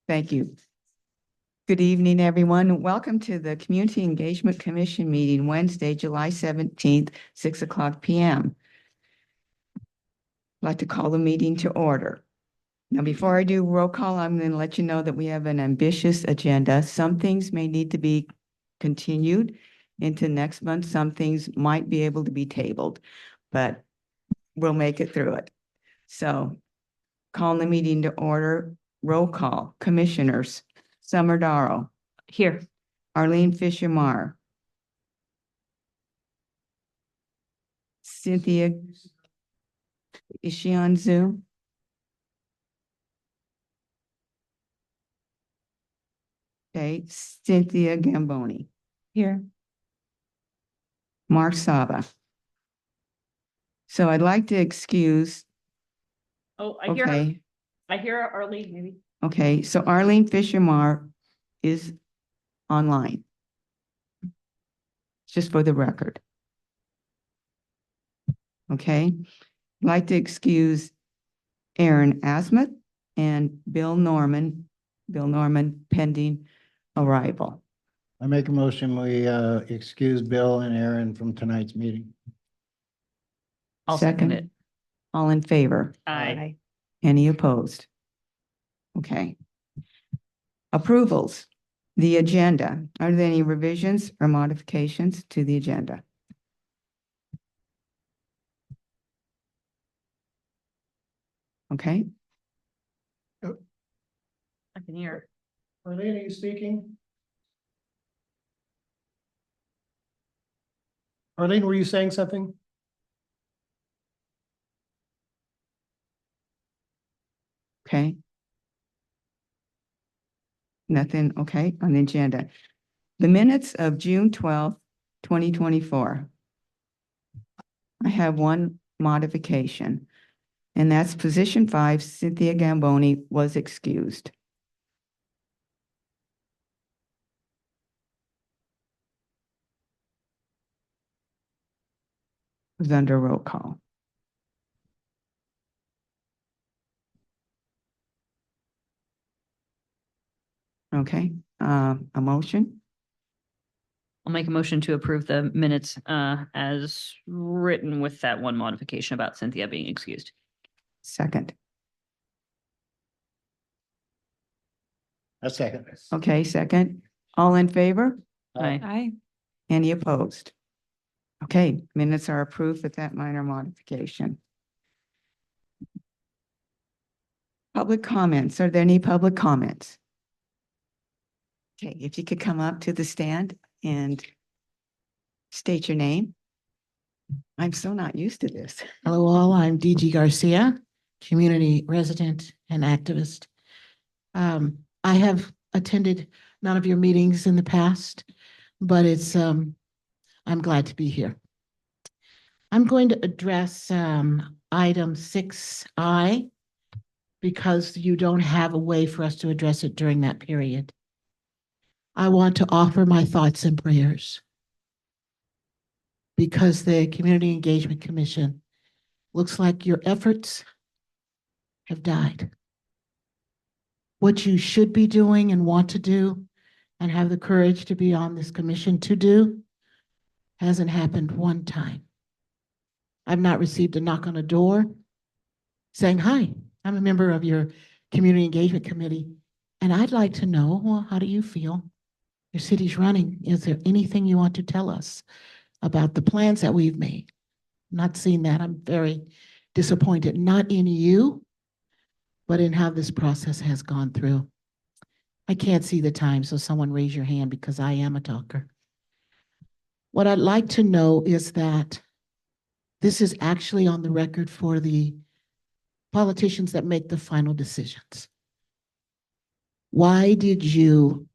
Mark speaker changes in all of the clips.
Speaker 1: Thank you. Good evening, everyone. Welcome to the Community Engagement Commission meeting Wednesday, July 17th, 6:00 p.m. I'd like to call the meeting to order. Now, before I do roll call, I'm going to let you know that we have an ambitious agenda. Some things may need to be continued into next month. Some things might be able to be tabled, but we'll make it through it. So calling the meeting to order, roll call, commissioners, Summer Darrow. Here. Arlene Fisher-Marr. Cynthia, is she on Zoom? Okay, Cynthia Gamboni. Here. Mark Saba. So I'd like to excuse,
Speaker 2: Oh, I
Speaker 1: okay,
Speaker 2: hear Arlene, maybe.
Speaker 1: okay, so Arlene Fisher-Marr is online. Just for the record. Okay, I'd like to excuse Aaron Asmuth and Bill Norman pending arrival.
Speaker 3: I make a motion, we excuse Bill and Aaron from tonight's meeting.
Speaker 2: I'll second it.
Speaker 1: All in favor?
Speaker 2: Aye.
Speaker 1: Any opposed? Okay. Approvals. The agenda. Are there any revisions or modifications to the agenda? Okay,
Speaker 2: I can hear.
Speaker 3: Arlene, are you speaking? Arlene, were you saying something?
Speaker 1: okay. Nothing, okay, on the agenda. The minutes of June 12th, 2024. I have one modification, and that's position 5, Cynthia Gamboni was excused. Was under roll call. Okay, a motion?
Speaker 2: I'll make a motion to approve the minutes as written with that one modification about Cynthia being excused.
Speaker 1: Second.
Speaker 3: A second.
Speaker 1: Okay, second. All in favor?
Speaker 2: Aye.
Speaker 1: Aye. Any opposed? Okay, minutes are approved with that minor modification. Public comments. Are there any public comments? Okay, if you could come up to the stand and state your name. I'm so not used to this.
Speaker 4: Hello all, I'm DG Garcia, community resident and activist. I have attended none of your meetings in the past, but I'm glad to be here. I'm going to address item 6I because you don't have a way for us to address it during that period. I want to offer my thoughts and prayers because the Community Engagement Commission looks like your efforts have died. What you should be doing and want to do and have the courage to be on this commission to do hasn't happened one time. I've not received a knock on a door saying, hi, I'm a member of your Community Engagement Committee, and I'd like to know, well, how do you feel? Your city's running. Is there anything you want to tell us about the plans that we've made? Not seeing that. I'm very disappointed, not in you, but in how this process has gone through. I can't see the time, so someone raise your hand because I am a talker. What I'd like to know is that this is actually on the record for the politicians that make the final decisions. Why did you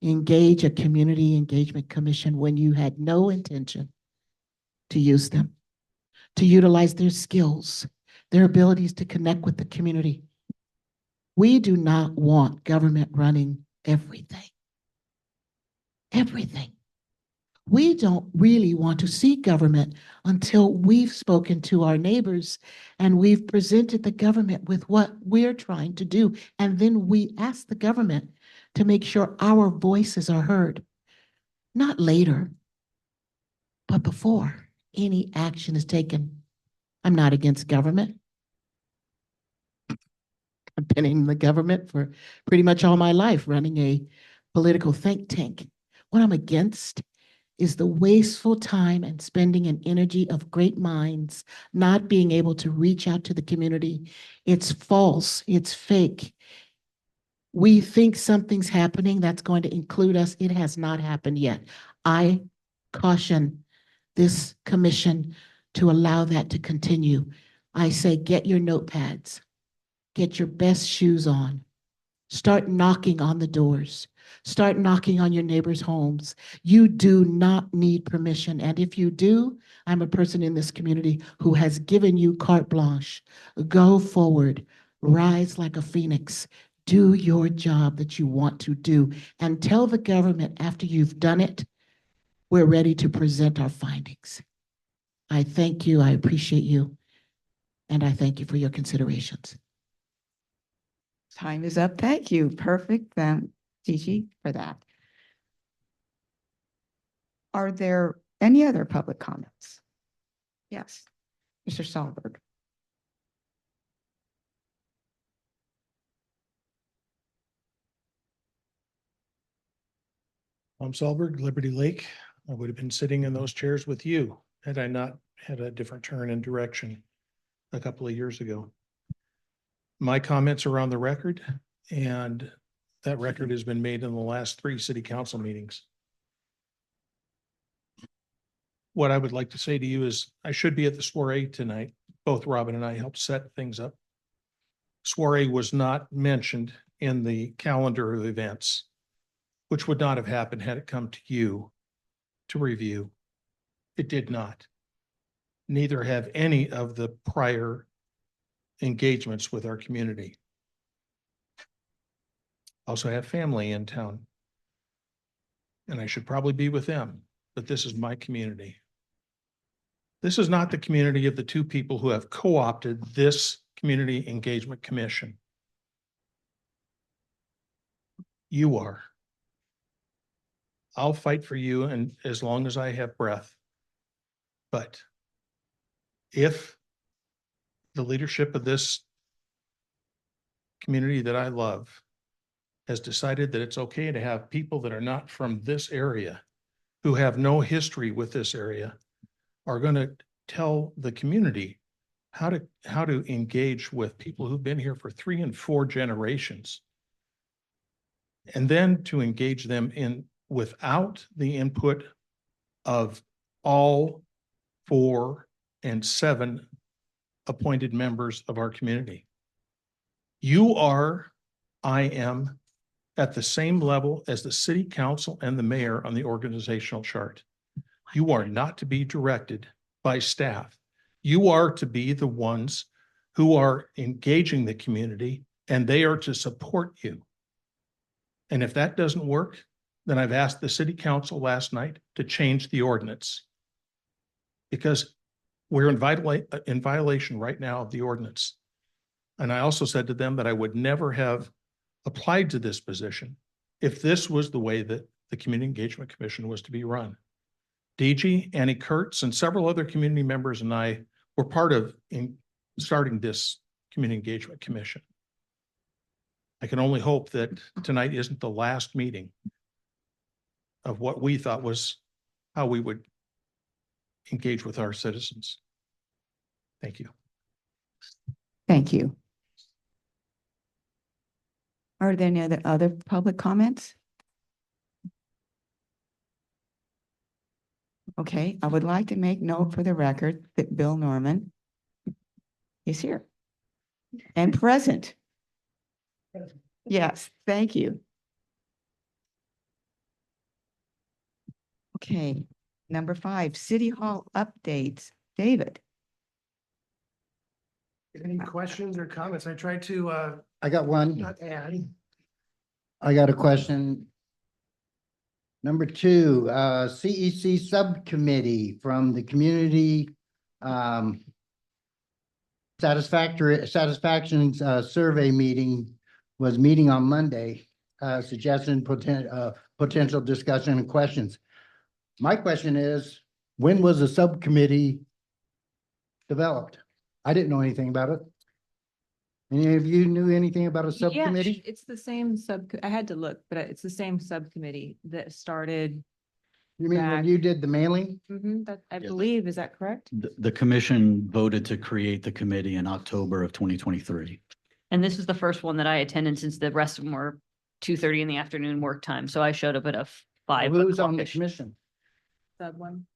Speaker 4: engage a community engagement commission when you had no intention to use them, to utilize their skills, their abilities to connect with the community? We do not want government running everything. Everything. We don't really want to see government until we've spoken to our neighbors and we've presented the government with what we're trying to do. And then we ask the government to make sure our voices are heard, not later, but before any action is taken. I'm not against government. I've been in the government for pretty much all my life, running a political think tank. What I'm against is the wasteful time and spending and energy of great minds not being able to reach out to the community. It's false. It's fake. We think something's happening that's going to include us. It has not happened yet. I caution this commission to allow that to continue. I say, get your notepads, get your best shoes on, start knocking on the doors, start knocking on your neighbors' homes. You do not need permission. And if you do, I'm a person in this community who has given you carte blanche. Go forward, rise like a phoenix, do your job that you want to do, and tell the government after you've done it, we're ready to present our findings. I thank you, I appreciate you, and I thank you for your considerations.
Speaker 1: Time is up. Thank you. Perfect. Gigi, for that. Are there any other public comments? Yes, Mr. Sahlberg.
Speaker 5: Tom Solberg, Liberty Lake. I would have been sitting in those chairs with you had I not had a different turn in direction a couple of years ago. My comments are on the record, and that record has been made in the last 3 city council meetings. What I would like to say to you is I should be at the soiree tonight. Both Robin and I helped set things up. Soiree was not mentioned in the calendar of events, which would not have happened had it come to you to review. It did not. Neither have any of the prior engagements with our community. Also have family in town, and I should probably be with them, but this is my community. This is not the community of the 2 people who have co-opted this Community Engagement Commission. You are. I'll fight for you, and as long as I have breath. But if the leadership of this community that I love has decided that it's okay to have people that are not from this area, who have no history with this area, are going to tell the community how to engage with people who've been here for 3 and 4 generations, and then to engage them in without the input of all 4 and 7 appointed members of our community. You are, I am, at the same level as the city council and the mayor on the organizational chart. You are not to be directed by staff. You are to be the ones who are engaging the community, and they are to support you. And if that doesn't work, then I've asked the city council last night to change the ordinance, because we're in violation right now of the ordinance. And I also said to them that I would never have applied to this position if this was the way that the Community Engagement Commission was to be run. DG, Annie Kurtz, and several other community members and I were part of starting this Community Engagement Commission. I can only hope that tonight isn't the last meeting of what we thought was how we would engage with our citizens. Thank you.
Speaker 1: Thank you. Are there any other public comments? Okay, I would like to make note for the record that Bill Norman is here and present. Yes, thank you. Okay, number 5, City Hall updates. David.
Speaker 6: Any questions or comments? I tried to
Speaker 3: I got one.
Speaker 6: not add.
Speaker 3: I got a question. Number two, CEC Subcommittee from the Community Satisfaction Survey meeting was meeting on Monday, suggesting potential discussion and questions. My question is, when was the subcommittee developed? I didn't know anything about it. Any of you knew anything about a subcommittee?
Speaker 7: It's the same I had to look, but it's the same subcommittee that started,
Speaker 3: You mean when
Speaker 7: back-
Speaker 3: you did the mailing?
Speaker 7: that I
Speaker 8: Yes.
Speaker 7: believe, is that correct?
Speaker 8: The commission voted to create the committee in October of 2023.
Speaker 2: And this is the first one that I attended since the rest of them were 2:30 in the afternoon work time. So I showed up at a 5
Speaker 3: Who's on the
Speaker 2: o'clock-ish.
Speaker 3: commission?
Speaker 7: Sub one.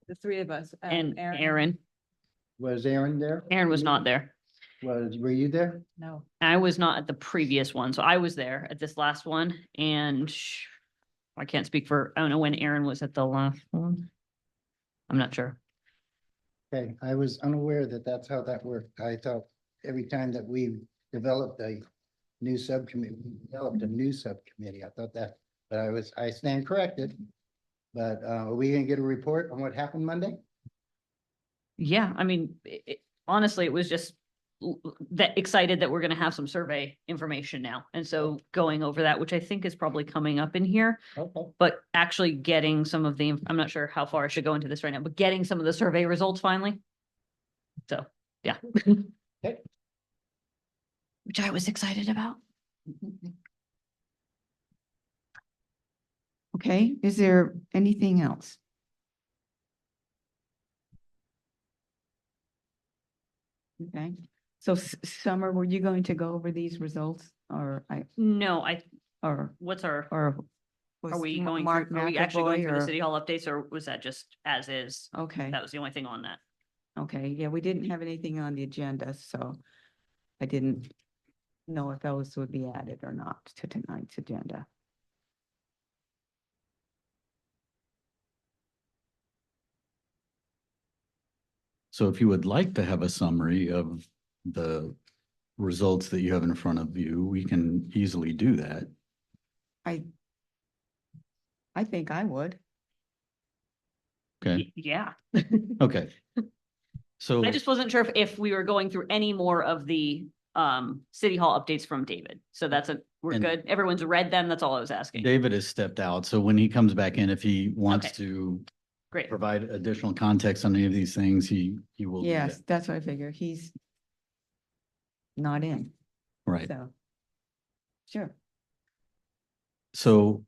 Speaker 7: The three of us.
Speaker 2: And Aaron
Speaker 3: Was Aaron there?
Speaker 2: Aaron was not there.
Speaker 3: Were you there?
Speaker 7: No.
Speaker 2: I was not at the previous one, so I was there at this last one, and I can't speak for, I don't know when Aaron was at the last one. I'm not sure.
Speaker 3: Okay, I was unaware that that's how that worked. I thought every time that we developed a new subcommittee, we developed a new subcommittee. I thought that, but I stand corrected. But are we gonna get a report on what happened Monday?
Speaker 2: Yeah, I mean, honestly, it was just that excited that we're gonna have some survey information now. And so going over that, which I think is probably coming up in here,
Speaker 3: Okay.
Speaker 2: but actually getting some of the, I'm not sure how far I should go into this right now, but getting some of the survey results finally. So, yeah.
Speaker 3: Okay.
Speaker 2: Which I was excited about.
Speaker 1: Okay, is there anything else? Okay, so Summer, were you going to go over these results or
Speaker 2: No, what's our,
Speaker 1: or?
Speaker 2: are
Speaker 1: was
Speaker 2: we
Speaker 1: Ma-
Speaker 2: going,
Speaker 1: Mark
Speaker 2: are we actually going
Speaker 1: McAvoy
Speaker 2: through the
Speaker 1: or-
Speaker 2: city hall updates, or was that just as is?
Speaker 1: Okay,
Speaker 2: That was the only thing on that.
Speaker 1: okay, yeah, we didn't have anything on the agenda, so I didn't know if those would be added or not to tonight's agenda.
Speaker 8: So if you would like to have a summary of the results that you have in front of you, we can easily do that.
Speaker 1: I think I would.
Speaker 8: Okay,
Speaker 2: Yeah.
Speaker 8: okay. So.
Speaker 2: I just wasn't sure if we were going through any more of the city hall updates from David. So we're
Speaker 8: And-
Speaker 2: good. Everyone's read them. That's all I was asking.
Speaker 8: David has stepped out, so when he comes back in, if he wants
Speaker 2: Okay.
Speaker 8: to
Speaker 2: Great.
Speaker 8: provide additional context on any of these things, he will. do
Speaker 1: Yes,
Speaker 8: that.
Speaker 1: that's what I figure. He's not in,
Speaker 8: Right.
Speaker 1: so. Sure.
Speaker 8: So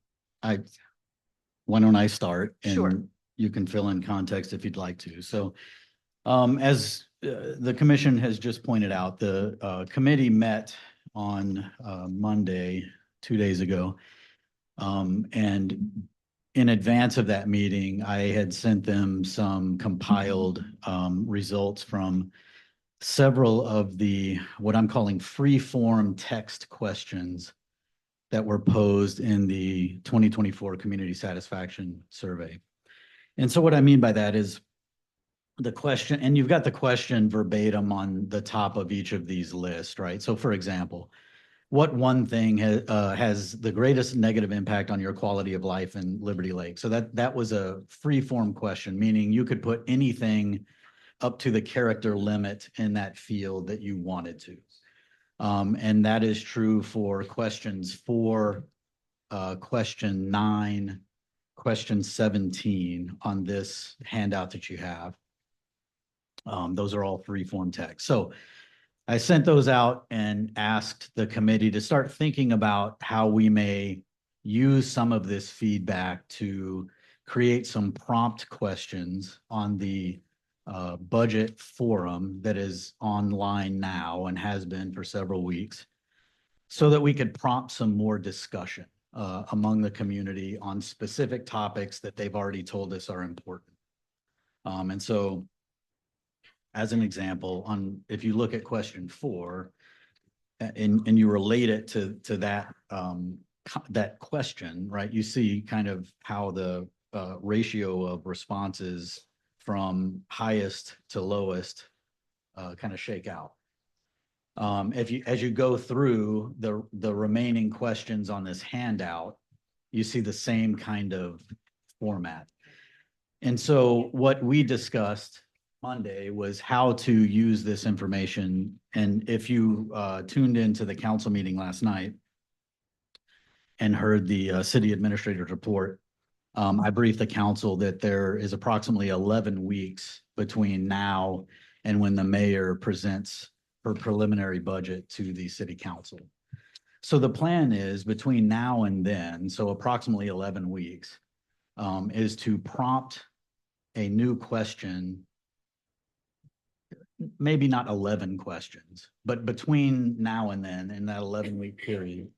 Speaker 8: why don't I start?
Speaker 2: Sure.
Speaker 8: And you can fill in context if you'd like to. So as the commission has just pointed out, the committee met on Monday, 2 days ago. And in advance of that meeting, I had sent them some compiled results from several of the, what I'm calling free form text questions that were posed in the 2024 Community Satisfaction Survey. And so what I mean by that is the question, and you've got the question verbatim on the top of each of these lists, right? So for example, what one thing has the greatest negative impact on your quality of life in Liberty Lake? So that was a free form question, meaning you could put anything up to the character limit in that field that you wanted to. And that is true for questions 4, question 9, question 17 on this handout that you have. Those are all free form text. So I sent those out and asked the committee to start thinking about how we may use some of this feedback to create some prompt questions on the budget forum that is online now and has been for several weeks, so that we could prompt some more discussion among the community on specific topics that they've already told us are important. And so as an example, if you look at question 4 and you relate it to that that question, right? You see kind of how the ratio of responses from highest to lowest kind of shake out. As you go through the remaining questions on this handout, you see the same kind of format. And so what we discussed Monday was how to use this information. And if you tuned into the council meeting last night and heard the city administrator's report, I briefed the council that there is approximately 11 weeks between now and when the mayor presents her preliminary budget to the city council. So the plan is between now and then, so approximately 11 weeks, is to prompt a new question, maybe not 11 questions, but between now and then, in that 11-week period,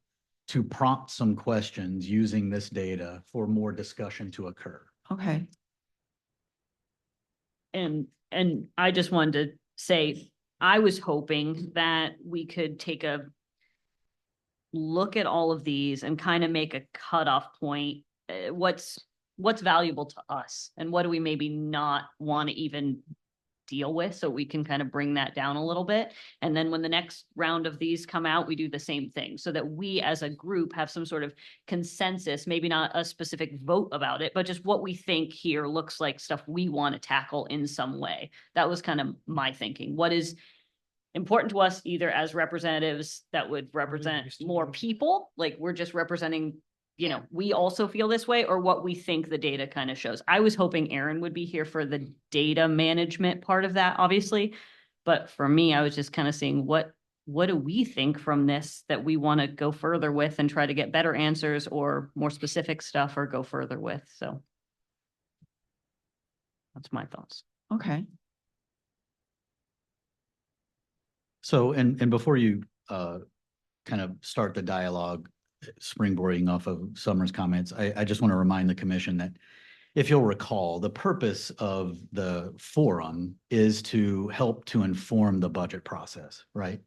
Speaker 8: to prompt some questions using this data for more discussion to occur.
Speaker 1: Okay,
Speaker 2: And I just wanted to say, I was hoping that we could take a look at all of these and kind of make a cutoff point. What's valuable to us and what do we maybe not want to even deal with, so we can kind of bring that down a little bit. And then when the next round of these come out, we do the same thing so that we as a group have some sort of consensus, maybe not a specific vote about it, but just what we think here looks like stuff we want to tackle in some way. That was kind of my thinking. What is important to us, either as representatives that would represent more people, like we're just representing, we also feel this way, or what we think the data kind of shows. I was hoping Aaron would be here for the data management part of that, obviously. But for me, I was just kind of seeing what do we think from this that we want to go further with and try to get better answers or more specific stuff or go further with. So that's my thoughts.
Speaker 1: okay.
Speaker 8: So, and before you kind of start the dialogue, springboarding off of Summer's comments, I just want to remind the commission that if you'll recall, the purpose of the forum is to help to inform the budget process, right?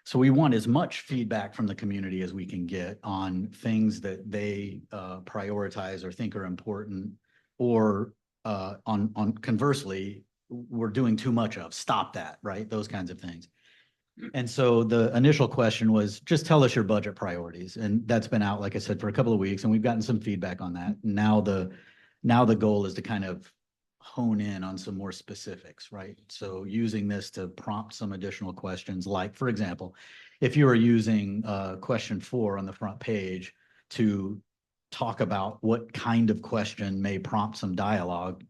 Speaker 8: So we want as much feedback from the community as we can get on things that they prioritize or think are important, or on conversely, we're doing too much of, stop that, right? Those kinds of things. And so the initial question was, just tell us your budget priorities. And that's been out, like I said, for a couple of weeks, and we've gotten some feedback on that. Now the goal is to kind of hone in on some more specifics, right? So using this to prompt some additional questions, like, for example, if you are using question 4 on the front page to talk about what kind of question may prompt some dialogue,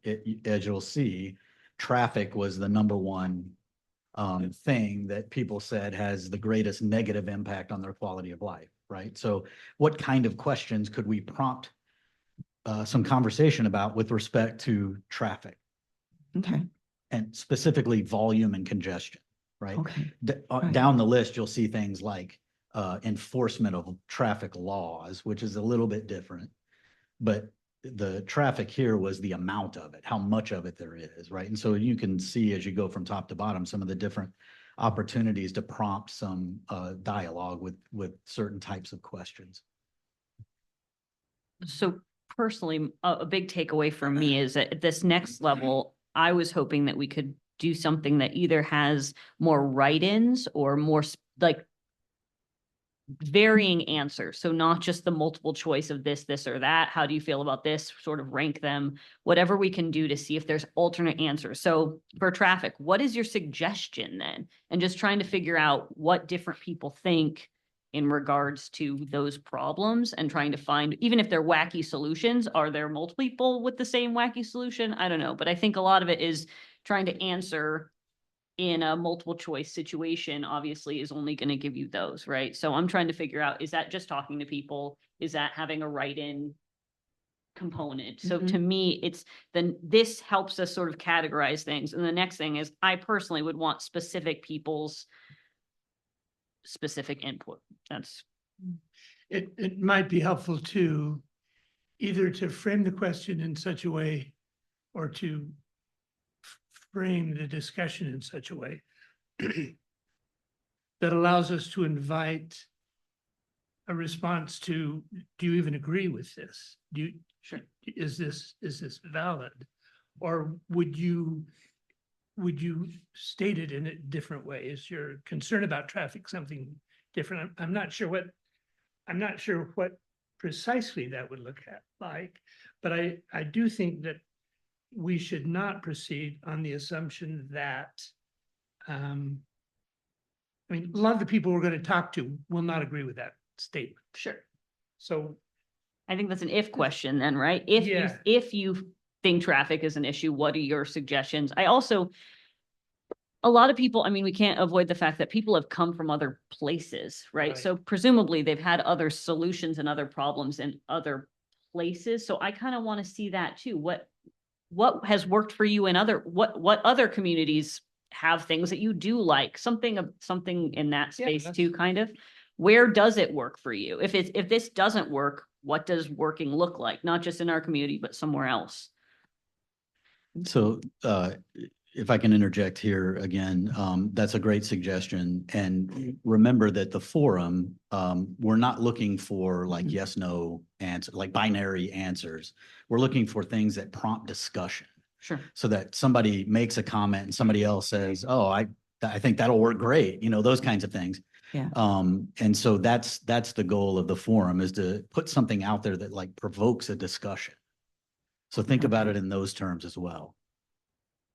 Speaker 8: as you'll see, traffic was the number one thing that people said has the greatest negative impact on their quality of life, right? So what kind of questions could we prompt some conversation about with respect to traffic,
Speaker 1: Okay,
Speaker 8: and specifically volume and congestion, right?
Speaker 1: okay, right.
Speaker 8: Down the list, you'll see things like enforcement of traffic laws, which is a little bit different, but the traffic here was the amount of it, how much of it there is, right? And so you can see as you go from top to bottom, some of the different opportunities to prompt some dialogue with certain types of questions.
Speaker 2: So personally, a big takeaway for me is that at this next level, I was hoping that we could do something that either has more write-ins or more like varying answers. So not just the multiple choice of this or that. How do you feel about this? Sort of rank them, whatever we can do to see if there's alternate answers. So for traffic, what is your suggestion then? And just trying to figure out what different people think in regards to those problems, and trying to find, even if they're wacky solutions, are there multiple people with the same wacky solution? I don't know. But I think a lot of it is trying to answer in a multiple choice situation, obviously, is only going to give you those, right? So I'm trying to figure out, is that just talking to people? Is that having a write-in component? So to me, it's then this helps us sort of categorize things. And the next thing is, I personally would want specific people's specific input. That's
Speaker 6: It might be helpful to either to frame the question in such a way or to frame the discussion in such a way that allows us to invite a response to, do you even agree with this? Is this valid? Or would you state it in a different way? Is your concern about traffic something different? I'm not sure what precisely that would look like. But I do think that we should not proceed on the assumption that, I mean, a lot of the people we're going to talk to will not agree with that statement.
Speaker 2: Sure.
Speaker 6: So,
Speaker 2: I think that's an if question then, right? If you,
Speaker 6: Yeah.
Speaker 2: if you think traffic is an issue, what are your suggestions? I also, a lot of people, I mean, we can't avoid the fact that people have come from other places, right?
Speaker 6: Right.
Speaker 2: So presumably they've had other solutions and other problems in other places. So I kind of want to see that too. What has worked for you in other, what other communities have things that you do like? Something in that
Speaker 6: Yeah,
Speaker 2: space
Speaker 6: that's-
Speaker 2: too, kind of. Where does it work for you? If this doesn't work, what does working look like? Not just in our community, but somewhere else.
Speaker 8: So if I can interject here again, that's a great suggestion. And remember that the forum, we're not looking for like yes, no answer, like binary answers. We're looking for things that prompt discussion
Speaker 2: Sure.
Speaker 8: so that somebody makes a comment and somebody else says, oh, I think that'll work great, those kinds of things.
Speaker 1: Yeah.
Speaker 8: And so that's the goal of the forum, is to put something out there that like provokes a discussion. So think about it in those terms as well.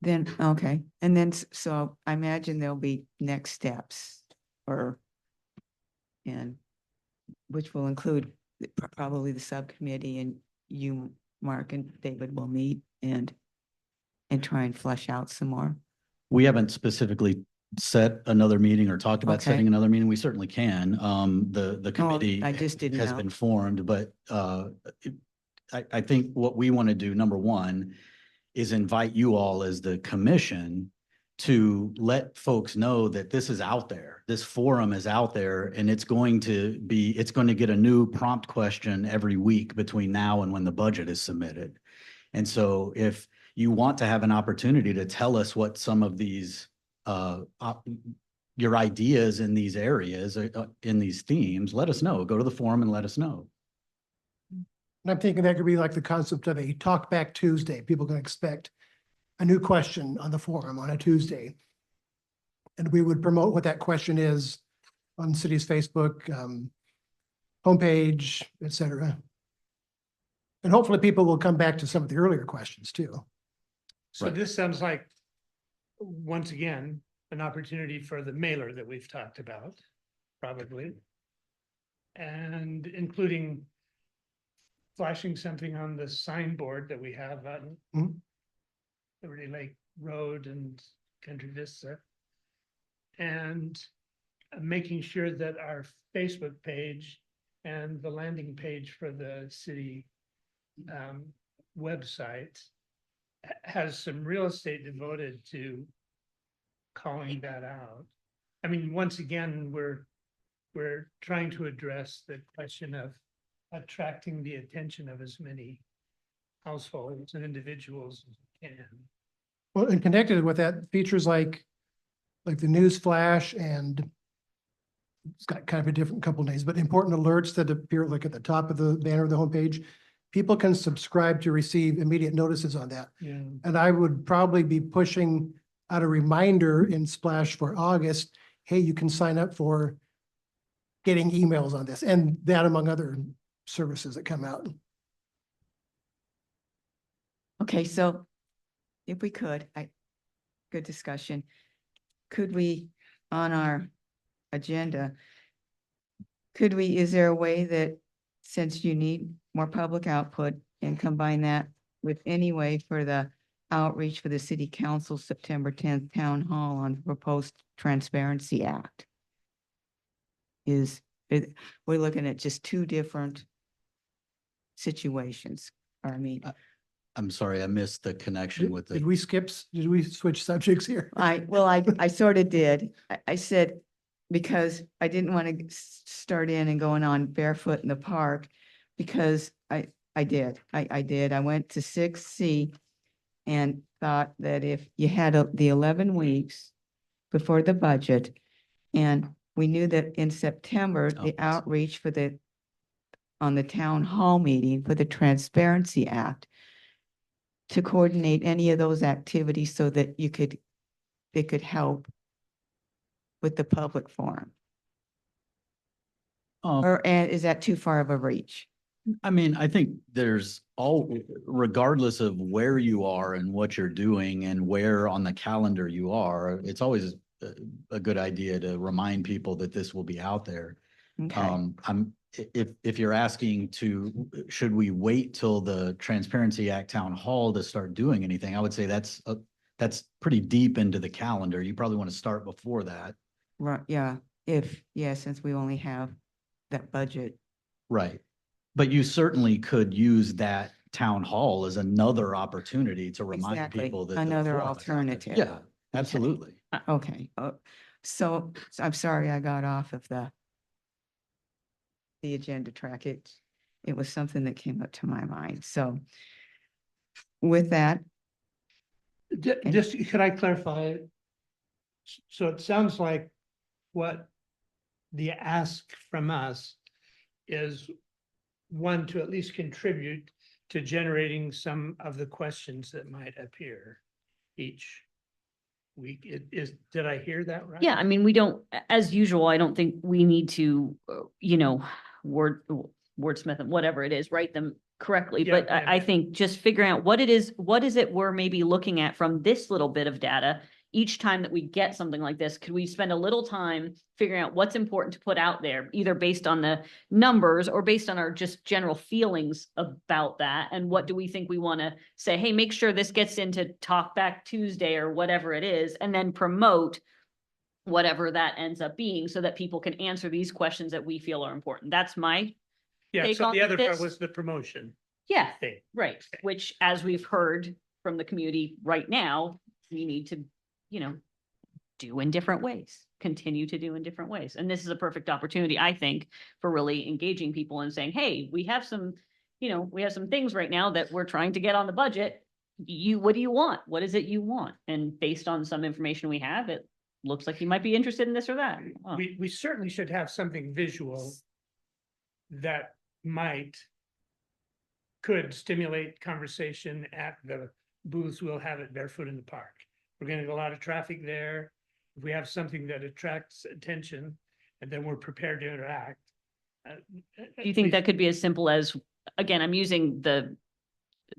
Speaker 1: Then, okay, and then, so I imagine there'll be next steps and which will include probably the subcommittee, and you, Mark and David will meet and try and flesh out some more.
Speaker 8: We haven't specifically set another meeting or talked about
Speaker 1: Okay.
Speaker 8: setting another meeting. We certainly can. The committee
Speaker 1: I just didn't
Speaker 8: has
Speaker 1: know.
Speaker 8: been formed, but I think what we want to do, number one, is invite you all as the commission to let folks know that this is out there. This forum is out there, and it's going to get a new prompt question every week between now and when the budget is submitted. And so if you want to have an opportunity to tell us what some of these your ideas in these areas, in these themes, let us know. Go to the forum and let us know.
Speaker 9: And I'm thinking that could be like the concept of a talk back Tuesday. People can expect a new question on the forum on a Tuesday. And we would promote what that question is on the city's Facebook, homepage, et cetera. And hopefully people will come back to some of the earlier questions too.
Speaker 6: so
Speaker 8: Right.
Speaker 6: this sounds like, once again, an opportunity for the mailer that we've talked about, probably. And including flashing something on the signboard that we have on
Speaker 9: Mhm.
Speaker 6: Liberty Lake Road and Country Vista. And making sure that our Facebook page and the landing page for the city website has some real estate devoted to calling that out. I mean, once again, we're trying to address the question of attracting the attention of as many households and individuals as we can.
Speaker 9: Well, and connected with that, features like the news flash, and it's got kind of a different couple names, but important alerts that appear like at the top of the banner of the homepage. People can subscribe to receive immediate notices on that.
Speaker 6: Yeah.
Speaker 9: And I would probably be pushing out a reminder in Splash for August. Hey, you can sign up for getting emails on this, and that among other services that come out.
Speaker 1: Okay, so if we could, good discussion. Could we, on our agenda, is there a way that, since you need more public output, and combine that with any way for the outreach for the city council September 10th town hall on the proposed Transparency Act? We're looking at just two different situations. I mean,
Speaker 8: I'm sorry, I missed the connection with
Speaker 9: Did
Speaker 8: the,
Speaker 9: we did we switch subjects here?
Speaker 1: I sort of did. I said, because I didn't want to start in and going on barefoot in the park, because I did. I went to 6C and thought that if you had the 11 weeks before the budget, and we knew that in September,
Speaker 8: Oh,
Speaker 1: the
Speaker 8: I see.
Speaker 1: outreach on the town hall meeting for the Transparency Act, to coordinate any of those activities so that it could help with the public forum.
Speaker 8: um,
Speaker 1: And is that too far of a reach?
Speaker 8: I mean, I think there's regardless of where you are and what you're doing and where on the calendar you are, it's always a good idea to remind people that this will be out there.
Speaker 1: Okay,
Speaker 8: If you're asking should we wait till the Transparency Act Town Hall to start doing anything? I would say that's pretty deep into the calendar. You probably want to start before that.
Speaker 1: right, yeah, since we only have that budget.
Speaker 8: Right. But you certainly could use that town hall as another opportunity to remind
Speaker 1: Exactly,
Speaker 8: people that. the
Speaker 1: another
Speaker 8: forum is out there.
Speaker 1: alternative.
Speaker 8: Yeah, absolutely.
Speaker 1: Okay, so I'm sorry I got off of the agenda track. It was something that came up to my mind. So with that,
Speaker 6: Just, could I clarify? So it sounds like what the ask from us is one, to at least contribute to generating some of the questions that might appear each week. Did I hear that right?
Speaker 2: Yeah, I mean, we don't, as usual, I don't think we need to, wordsmith them, whatever it is, write them correctly.
Speaker 6: Yeah,
Speaker 2: But I
Speaker 6: yeah.
Speaker 2: think just figuring out what is it we're maybe looking at from this little bit of data. Each time that we get something like this, could we spend a little time figuring out what's important to put out there, either based on the numbers or based on our just general feelings about that? And what do we think we want to say, hey, make sure this gets into Talk Back Tuesday or whatever it is, and then promote whatever that ends up being so that people can answer these questions that we feel are important. That's my,
Speaker 6: Yeah,
Speaker 2: take
Speaker 6: so
Speaker 2: on
Speaker 6: the other part
Speaker 2: this?
Speaker 6: was the promotion
Speaker 2: yeah,
Speaker 6: thing.
Speaker 2: right. Which, as we've heard from the community right now, we need to, do in different ways, continue to do in different ways. And this is a perfect opportunity, I think, for really engaging people and saying, hey, we have some things right now that we're trying to get on the budget. What do you want? What is it you want? And based on some information we have, it looks like you might be interested in this or that. Oh,
Speaker 6: We certainly should have something visual that could stimulate conversation at the booths we'll have at Barefoot in the Park. We're gonna get a lot of traffic there. If we have something that attracts attention and then we're prepared to interact.
Speaker 2: Do you think that could be as simple as, again, I'm using the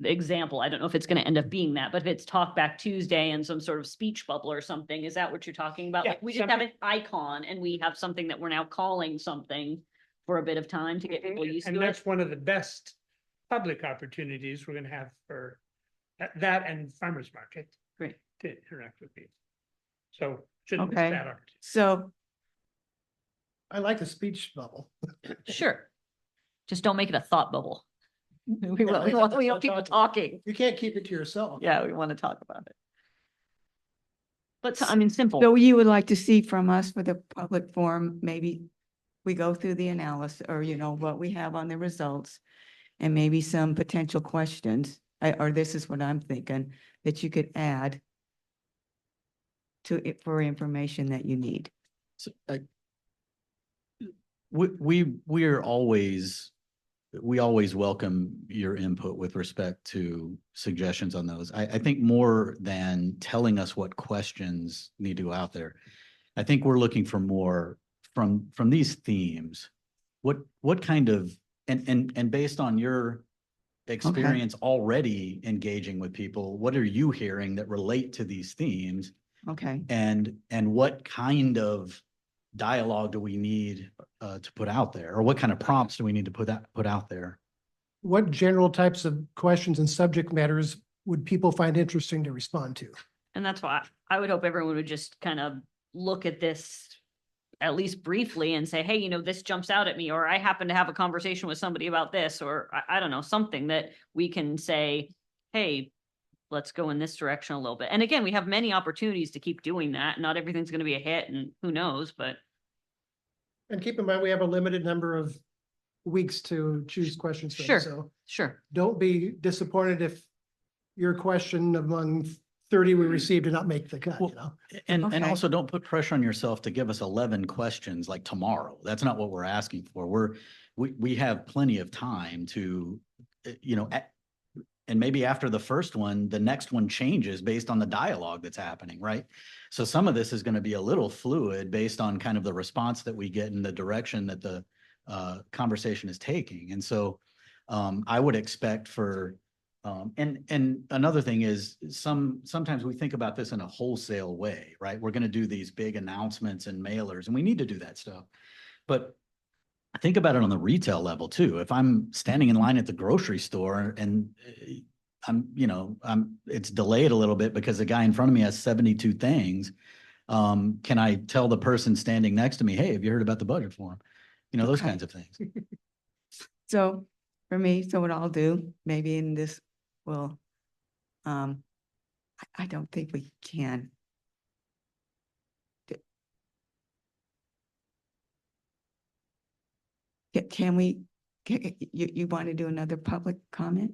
Speaker 2: example, I don't know if it's gonna end up being that, but if it's Talk Back Tuesday and some sort of speech bubble or something, is that what you're talking about?
Speaker 6: Yeah,
Speaker 2: Like, we just have an icon and we have something that we're now calling something for a bit of time to get people used
Speaker 6: And
Speaker 2: to it.
Speaker 6: that's one of the best public opportunities we're gonna have for that and farmer's market.
Speaker 2: Great.
Speaker 6: To interact with people. So shouldn't miss
Speaker 1: Okay.
Speaker 6: that opportunity.
Speaker 1: so
Speaker 9: I like the speech bubble.
Speaker 2: Sure. Just don't make it a thought bubble. We
Speaker 9: Yeah,
Speaker 2: want
Speaker 9: that's
Speaker 2: people
Speaker 9: what
Speaker 2: talking.
Speaker 9: You can't keep it to yourself.
Speaker 2: Yeah, we want to talk about it. But I mean, simple.
Speaker 1: So you would like to see from us for the public forum, maybe we go through the analysis or, what we have on the results and maybe some potential questions, or this is what I'm thinking, that you could add to it for information that you need.
Speaker 8: So, we always welcome your input with respect to suggestions on those. I think more than telling us what questions need to go out there, I think we're looking for more from these themes. What kind of, and based on your experience already engaging with people, what are you hearing that relate to these themes?
Speaker 1: Okay,
Speaker 8: And what kind of dialogue do we need to put out there? Or what kind of prompts do we need to put out there?
Speaker 9: What general types of questions and subject matters would people find interesting to respond to?
Speaker 2: And that's why I would hope everyone would just kind of look at this at least briefly and say, hey, this jumps out at me, or I happen to have a conversation with somebody about this, or I don't know, something that we can say, hey, let's go in this direction a little bit. And again, we have many opportunities to keep doing that. Not everything's going to be a hit, and who knows, but
Speaker 9: And keep in mind, we have a limited number of weeks to choose questions from.
Speaker 2: Sure.
Speaker 9: So
Speaker 2: sure.
Speaker 9: don't be disappointed if your question among 30 we received did not make the cut,
Speaker 8: Well, And
Speaker 1: Okay.
Speaker 8: also don't put pressure on yourself to give us 11 questions like tomorrow. That's not what we're asking for. We have plenty of time to, and maybe after the first one, the next one changes based on the dialogue that's happening, right? So some of this is going to be a little fluid based on kind of the response that we get and the direction that the conversation is taking. And so I would expect for, and another thing is sometimes we think about this in a wholesale way, right? We're going to do these big announcements and mailers, and we need to do that stuff. But think about it on the retail level too. If I'm standing in line at the grocery store and it's delayed a little bit because the guy in front of me has 72 things. Can I tell the person standing next to me, hey, have you heard about the budget forum? Those
Speaker 1: Okay.
Speaker 8: kinds of things.
Speaker 1: So for me, so what I'll do, maybe in this will, I don't think we can. Can we, you want to do another public comment?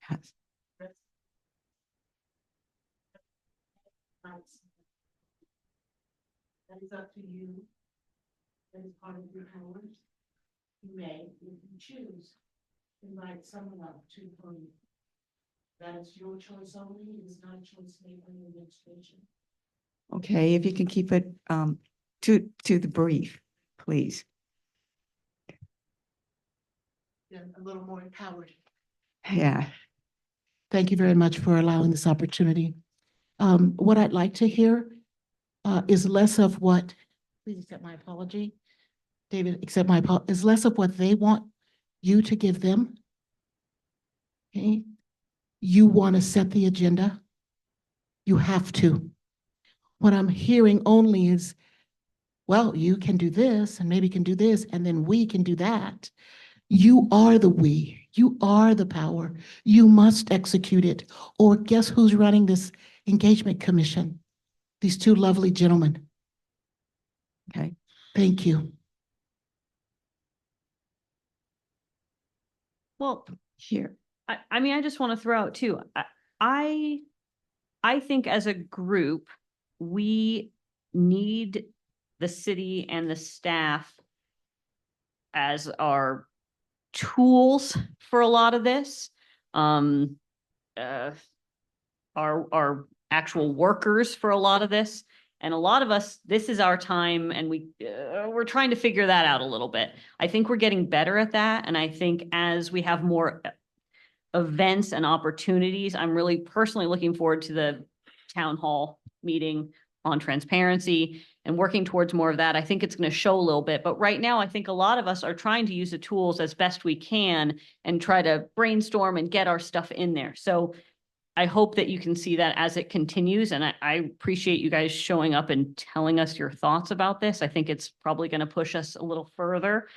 Speaker 1: Yes.
Speaker 4: That is up to you. That is part of your powers. You may, if you choose, invite someone up to the podium. That is your choice only. It is not a choice made by the administration.
Speaker 1: Okay, if you can keep it to the brief, please.
Speaker 4: Then a little more empowered.
Speaker 1: Yeah.
Speaker 4: Thank you very much for allowing this opportunity. What I'd like to hear is less of what, please accept my apology. David, accept my apology, is less of what they want you to give them. Okay? You want to set the agenda. You have to. What I'm hearing only is, well, you can do this and maybe can do this and then we can do that. You are the we. You are the power. You must execute it. Or guess who's running this engagement commission? These two lovely gentlemen.
Speaker 1: Okay.
Speaker 4: Thank you.
Speaker 2: Well,
Speaker 1: Here.
Speaker 2: I mean, I just want to throw out too, I think as a group, we need the city and the staff as our tools for a lot of this. Our actual workers for a lot of this. And a lot of us, this is our time and we're trying to figure that out a little bit. I think we're getting better at that. And I think as we have more events and opportunities, I'm really personally looking forward to the town hall meeting on transparency and working towards more of that. I think it's going to show a little bit, but right now I think a lot of us are trying to use the tools as best we can and try to brainstorm and get our stuff in there. So I hope that you can see that as it continues. And I appreciate you guys showing up and telling us your thoughts about this. I think it's probably going to push us a little further,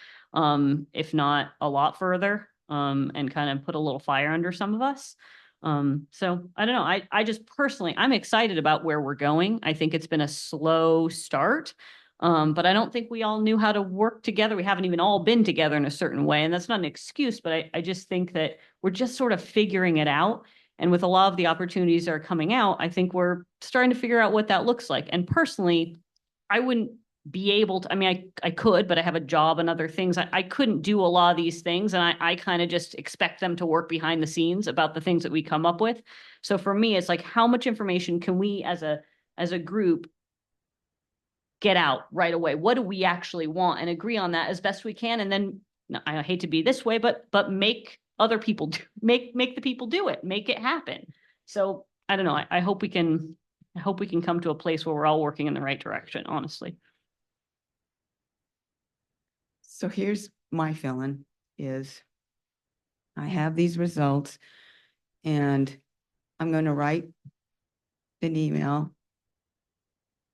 Speaker 2: if not a lot further, and kind of put a little fire under some of us. So I don't know. I just personally, I'm excited about where we're going. I think it's been a slow start. But I don't think we all knew how to work together. We haven't even all been together in a certain way. And that's not an excuse, but I just think that we're just sort of figuring it out. And with a lot of the opportunities that are coming out, I think we're starting to figure out what that looks like. And personally, I wouldn't be able to, I mean, I could, but I have a job and other things. I couldn't do a lot of these things. And I kind of just expect them to work behind the scenes about the things that we come up with. So for me, it's like, how much information can we as a group get out right away? What do we actually want and agree on that as best we can? And then I hate to be this way, but make other people do, make the people do it, make it happen. So I don't know. I hope we can come to a place where we're all working in the right direction, honestly.
Speaker 1: So here's my feeling is I have these results and I'm going to write an email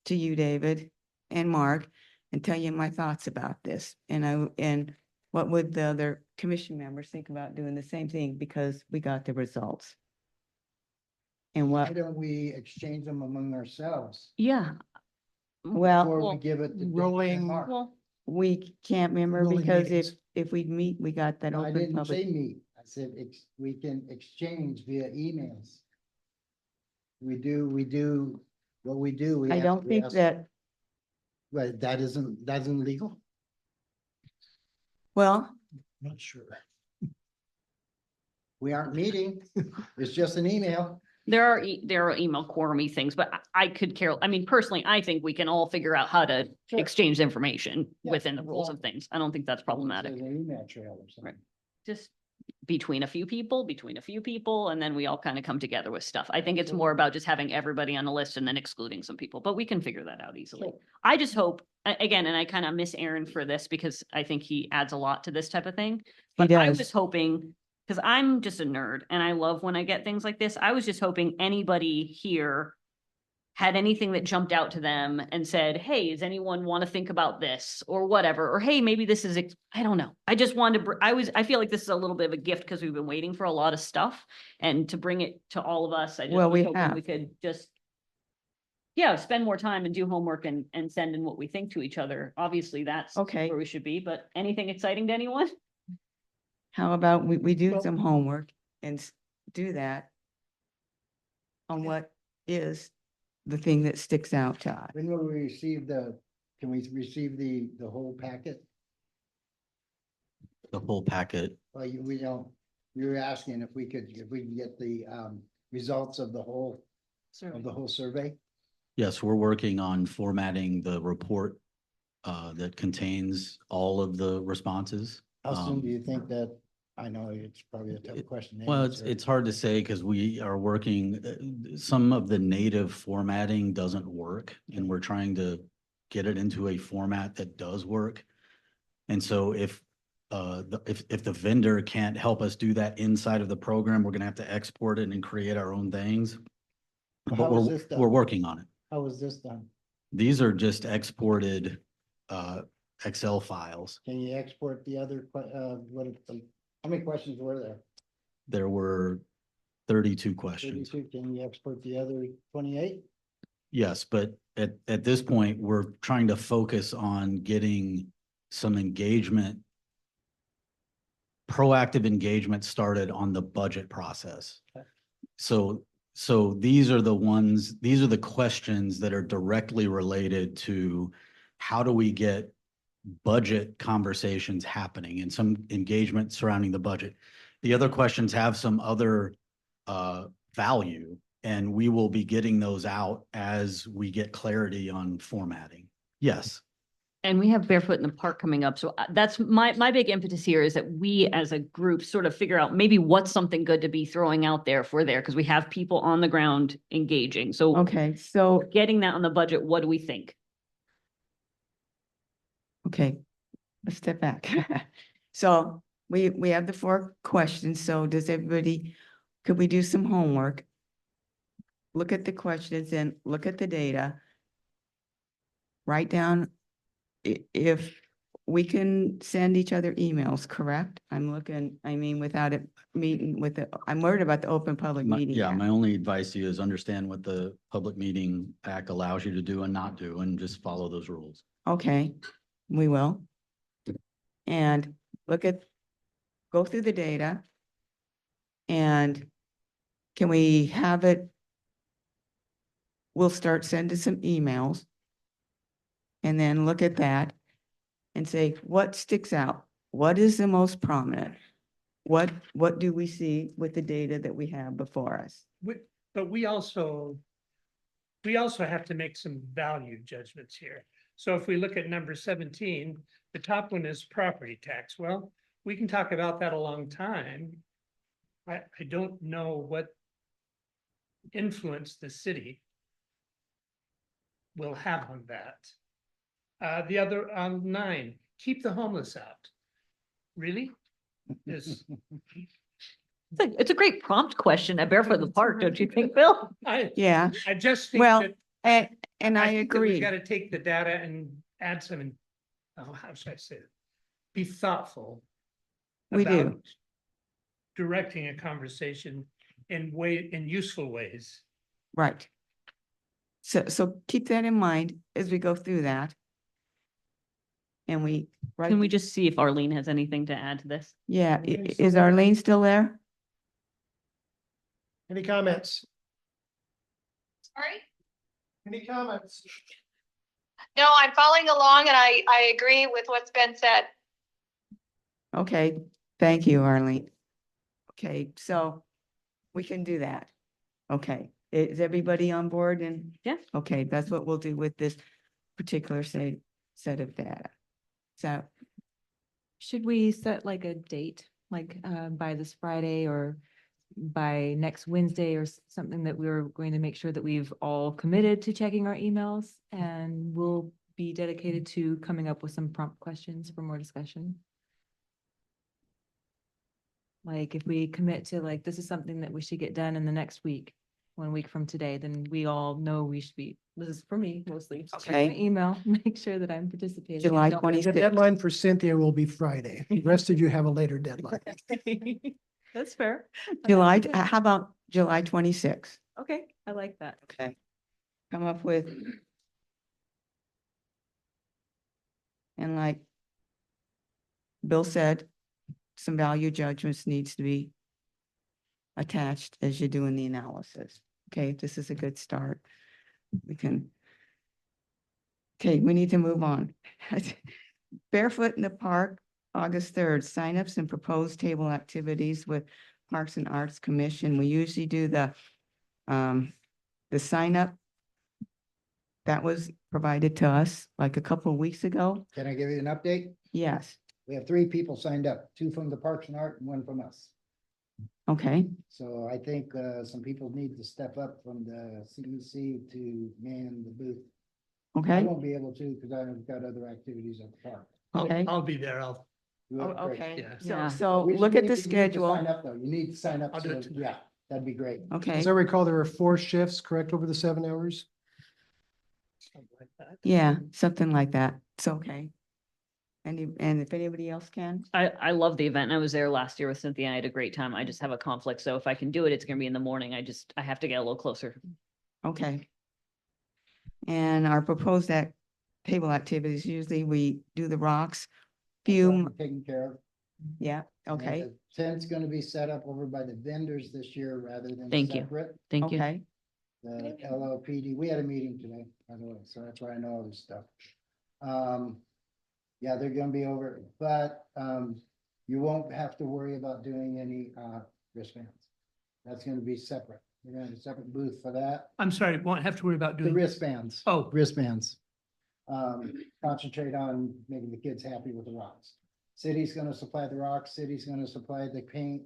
Speaker 1: to you, David and Mark, and tell you my thoughts about this. And what would the other commission members think about doing the same thing because we got the results? And
Speaker 3: Why
Speaker 1: what,
Speaker 3: don't we exchange them among ourselves
Speaker 2: Yeah.
Speaker 1: well,
Speaker 3: before we give it to Dick and
Speaker 9: rolling-
Speaker 3: Mark?
Speaker 2: Well,
Speaker 1: we can't remember
Speaker 9: Rolling
Speaker 1: because
Speaker 9: meetings.
Speaker 1: if we'd meet, we got that
Speaker 3: I
Speaker 1: open
Speaker 3: didn't
Speaker 1: public.
Speaker 3: say meet. I said we can exchange via emails. We do what we do.
Speaker 1: I don't think that,
Speaker 3: Well, that isn't legal?
Speaker 1: well,
Speaker 9: Not sure.
Speaker 3: We aren't meeting. It's just an email.
Speaker 2: There are email quorum things, but I could care, I mean, personally, I think we can all figure out how to
Speaker 3: Sure.
Speaker 2: exchange information
Speaker 3: Yeah,
Speaker 2: within the rules of things. I don't think that's problematic.
Speaker 3: There's an email trail or something.
Speaker 2: Just between a few people, and then we all kind of come together with stuff. I think it's more about just having everybody on the list and then excluding some people, but we can figure that out easily.
Speaker 3: Sure.
Speaker 2: I just hope, again, and I kind of miss Aaron for this because I think he adds a lot to this type of thing. But I
Speaker 1: does.
Speaker 2: was hoping, because I'm just a nerd and I love when I get things like this, I was just hoping anybody here had anything that jumped out to them and said, hey, does anyone want to think about this or whatever? Or, hey, maybe this is, I don't know. I just wanted to, I feel like this is a little bit of a gift because we've been waiting for a lot of stuff, and to bring it to all of us, I just
Speaker 1: Well,
Speaker 2: was
Speaker 1: we
Speaker 2: hoping
Speaker 1: have.
Speaker 2: we could just, yeah, spend more time and do homework and send in what we think to each other. Obviously, that's
Speaker 1: Okay.
Speaker 2: where we should be, but anything exciting to anyone?
Speaker 1: How about we do
Speaker 6: Well-
Speaker 1: some homework and do that on what is the thing that sticks out to us?
Speaker 3: When will we receive can we receive the whole packet?
Speaker 8: The whole packet.
Speaker 3: Well, we don't, you were asking if we can get the results of the whole survey?
Speaker 8: Yes, we're working on formatting the report that contains all of the responses.
Speaker 3: How soon do
Speaker 8: Um,
Speaker 3: you think that, I know it's probably a tough question. to
Speaker 8: Well,
Speaker 3: answer.
Speaker 8: it's hard to say because we are working, some of the native formatting doesn't work, and we're trying to get it into a format that does work. And so if the vendor can't help us do that inside of the program, we're gonna have to export it and create our own things.
Speaker 3: Well,
Speaker 8: But
Speaker 3: how is this done?
Speaker 8: we're working on it.
Speaker 3: How was this done?
Speaker 8: These are just exported Excel files.
Speaker 3: Can you export the other, how many questions were there?
Speaker 8: There were 32 questions.
Speaker 3: 32, can you export the other 28?
Speaker 8: Yes, but at this point, we're trying to focus on getting some engagement, proactive engagement started on the budget process. So these are the questions that are directly related to how do we get budget conversations happening and some engagement surrounding the budget. The other questions have some other value, and we will be getting those out as we get clarity on formatting. Yes.
Speaker 2: And we have Barefoot in the Park coming up. So that's my big impetus here, is that we as a group sort of figure out maybe what's something good to be throwing out there for there, because we have people on the ground engaging. So
Speaker 1: Okay, so,
Speaker 2: getting that on the budget, what do we think?
Speaker 1: okay, let's step back. So we have the 4 questions. So does everybody, could we do some homework? Look at the questions and look at the data. Write down if we can send each other emails, correct? I'm looking, I mean, without it meeting with I'm worried about the Open Public Meeting
Speaker 8: Yeah,
Speaker 1: Act.
Speaker 8: my only advice to you is understand what the Public Meeting Act allows you to do and not do, and just follow those rules.
Speaker 1: Okay, we will. And go through the data. And can we have it? We'll start sending some emails. And then look at that and say, what sticks out? What is the most prominent? What do we see with the data that we have before us?
Speaker 6: But we also have to make some value judgments here. So if we look at number 17, the top one is property tax. Well, we can talk about that a long time. I don't know what influence the city will have on that. The other, 9, keep the homeless out. Really? Is,
Speaker 2: It's a great prompt question at Barefoot in the Park, don't you think, Bill?
Speaker 1: Yeah,
Speaker 6: I just think
Speaker 1: well,
Speaker 6: that.
Speaker 1: and I
Speaker 6: think that we
Speaker 1: agree.
Speaker 6: Got to take the data and add some, how should I say it? Be thoughtful.
Speaker 1: We do.
Speaker 6: about Directing a conversation in useful ways.
Speaker 1: Right. So keep that in mind as we go through that. And we.
Speaker 2: Can we just see if Arlene has anything to add to this?
Speaker 1: Yeah,
Speaker 9: Okay, so
Speaker 1: is
Speaker 9: then-
Speaker 1: Arlene still there?
Speaker 9: Any comments?
Speaker 10: Sorry?
Speaker 9: Any comments?
Speaker 10: No, I'm following along and I agree with what's been said.
Speaker 1: Okay, thank you, Arlene. Okay, so we can do that. Okay, is everybody on board and?
Speaker 2: Yeah.
Speaker 1: Okay, that's what we'll do with this particular set of data. So,
Speaker 7: Should we set like a date, like by this Friday or by next Wednesday or something that we're going to make sure that we've all committed to checking our emails and we'll be dedicated to coming up with some prompt questions for more discussion? Like if we commit to like, this is something that we should get done in the next week, 1 week from today, then we all know we should be, this is for me mostly. to check my
Speaker 1: Okay.
Speaker 7: Email, make sure that I'm participating. and
Speaker 1: July
Speaker 7: don't-
Speaker 1: 20
Speaker 9: The deadline for Cynthia will be Friday. The rest of you have a later deadline.
Speaker 7: That's fair.
Speaker 1: July, how about July 26th?
Speaker 7: Okay, I like that.
Speaker 1: Okay. Come up with. And like Bill said, some value judgments needs to be attached as you're doing the analysis. Okay, this is a good start. We can. Okay, we need to move on. Barefoot in the Park, August 3rd, signups and proposed table activities with Parks and Arts Commission. We usually do the sign up. That was provided to us like a couple of weeks ago.
Speaker 3: Can I give you an update?
Speaker 1: Yes,
Speaker 3: We have 3 people signed up, 2 from the Parks and Art and 1 from us.
Speaker 1: okay,
Speaker 3: So I think some people need to step up from the CEC to man the booth. I
Speaker 1: okay,
Speaker 3: won't be able to because I've got other activities at the park.
Speaker 1: okay.
Speaker 6: I'll be there. I'll,
Speaker 3: You
Speaker 1: Oh,
Speaker 3: have- great.
Speaker 1: okay,
Speaker 6: Yeah.
Speaker 1: so,
Speaker 2: Yeah.
Speaker 1: so
Speaker 3: We
Speaker 1: look
Speaker 3: should
Speaker 1: at the
Speaker 3: need to
Speaker 1: schedule.
Speaker 3: Sign up though. You need to sign up.
Speaker 6: I'll do
Speaker 3: so-
Speaker 6: it tonight.
Speaker 3: Yeah, that'd be great.
Speaker 1: Okay,
Speaker 9: As I recall, there are 4 shifts, correct, over the 7 hours?
Speaker 6: something like that.
Speaker 1: yeah, something like that. It's okay. And if anybody else can,
Speaker 2: I love the event. I was there last year with Cynthia and I had a great time. I just have a conflict. So if I can do it, it's gonna be in the morning. I have to get a little closer.
Speaker 1: okay. And our proposed table activities, usually we do the rocks, few,
Speaker 3: Taken care of.
Speaker 1: yeah, okay,
Speaker 3: And the Tent's gonna be set up over by the vendors this year rather than
Speaker 2: Thank you.
Speaker 3: separate.
Speaker 2: Thank you.
Speaker 1: okay,
Speaker 3: The LLPD, we had a meeting today, by the way, so that's why I know all this stuff. Yeah, they're gonna be over, but, you won't have to worry about doing any, wristbands. That's gonna be separate. We're gonna have a separate booth for that.
Speaker 6: I'm sorry, won't have to worry about
Speaker 3: The
Speaker 6: doing.
Speaker 3: wristbands.
Speaker 6: Oh.
Speaker 3: Wristbands. Concentrate on making the kids happy with the rocks. City's gonna supply the rocks, city's gonna supply the paint,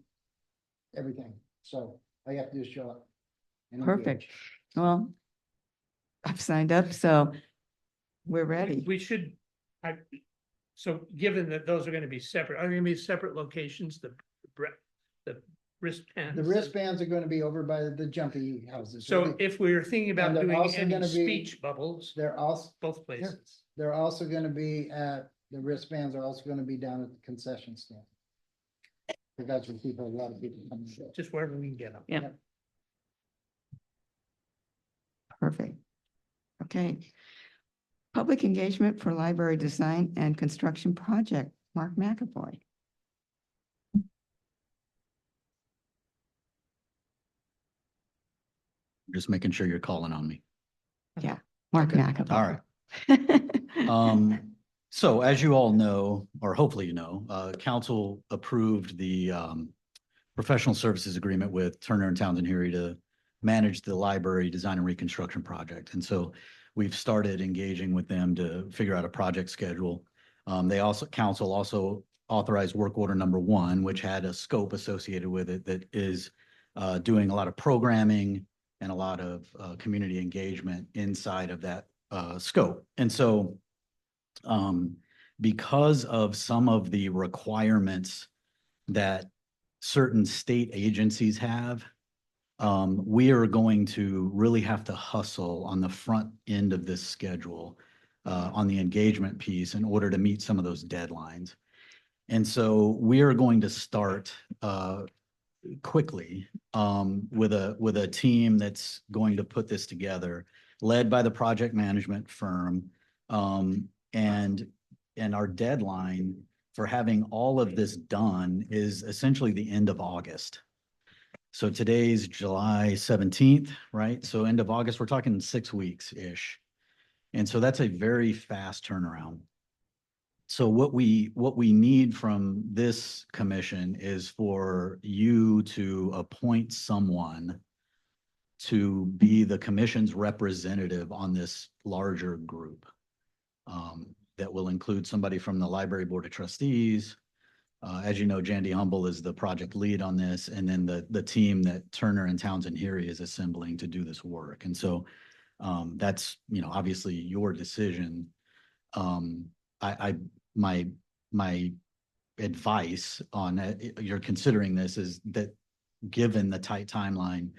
Speaker 3: everything. So all you have to do is show up. and
Speaker 1: perfect.
Speaker 3: engage.
Speaker 1: Well, I've signed up, so we're ready.
Speaker 6: We should, so given that those are gonna be separate, are they gonna be separate locations, the wristbands?
Speaker 3: The wristbands are gonna be over by the jumpy houses.
Speaker 6: So if we're thinking about
Speaker 3: And they're
Speaker 6: doing
Speaker 3: also
Speaker 6: any
Speaker 3: gonna be-
Speaker 6: speech bubbles,
Speaker 3: They're also,
Speaker 6: both places.
Speaker 3: they're also gonna be the wristbands are also gonna be down at the concession stand. Because that's where people, a lot of people come. to.
Speaker 6: Just wherever we can get them.
Speaker 2: Yeah.
Speaker 1: Perfect. Okay. Public engagement for library design and construction project, Mark McAvoy.
Speaker 8: Just making sure you're calling on me.
Speaker 1: Mark
Speaker 8: Okay,
Speaker 1: McAvoy.
Speaker 8: all right. So as you all know, or hopefully you know, council approved the professional services agreement with Turner and Townsend Erie to manage the library design and reconstruction project. And so we've started engaging with them to figure out a project schedule. Council also authorized work order number 1, which had a scope associated with it that is doing a lot of programming and a lot of community engagement inside of that scope. And so because of some of the requirements that certain state agencies have, we are going to really have to hustle on the front end of this schedule on the engagement piece in order to meet some of those deadlines. And so we are going to start quickly with a team that's going to put this together, led by the project management firm. And our deadline for having all of this done is essentially the end of August. So today's July 17th, right? So end of August, we're talking 6 weeks-ish. And so that's a very fast turnaround. So what we need from this commission is for you to appoint someone to be the commission's representative on this larger group. That will include somebody from the Library Board of Trustees. As you know, Jandy Humble is the project lead on this, and then the team that Turner and Townsend Heary is assembling to do this work. And so that's, you know, obviously your decision. My advice on you're considering this is that given the tight timeline,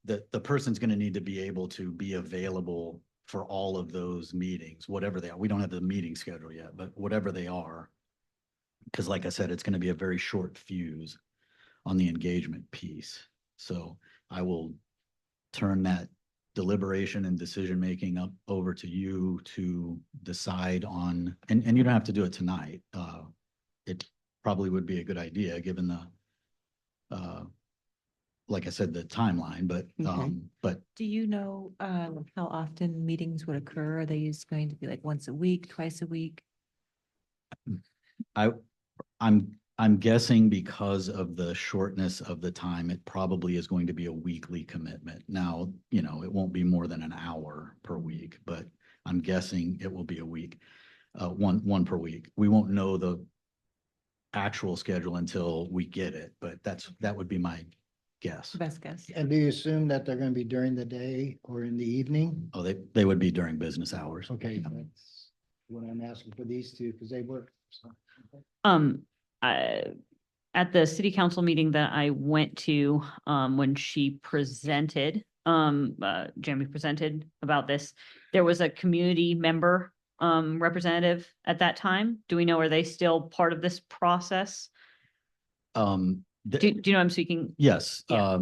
Speaker 8: that the person's going to need to be able to be available for all of those meetings, whatever they are. We don't have the meeting schedule yet, but whatever they are. Because like I said, it's going to be a very short fuse on the engagement piece. So I will turn that deliberation and decision-making up over to you to decide on, and you don't have to do it tonight. It probably would be a good idea given the, like I said, the timeline, but, but
Speaker 7: Do you know how often meetings would occur? Are they just going to be like once a week, twice a week?
Speaker 8: I'm guessing because of the shortness of the time, it probably is going to be a weekly commitment. Now, you know, it won't be more than an hour per week, but I'm guessing it will be a week, one per week. We won't know the actual schedule until we get it, but that would be my guess.
Speaker 7: Best guess.
Speaker 3: And do you assume that they're gonna be during the day or in the evening?
Speaker 8: Oh, they would be during business hours.
Speaker 3: Okay, that's what I'm asking for these two, because they work. So.
Speaker 2: At the city council meeting that I went to, when she presented, Jeremy presented about this, there was a community member, representative at that time. Do we know, are they still part of this process? Do you know I'm speaking?
Speaker 8: Yes,
Speaker 2: Yeah.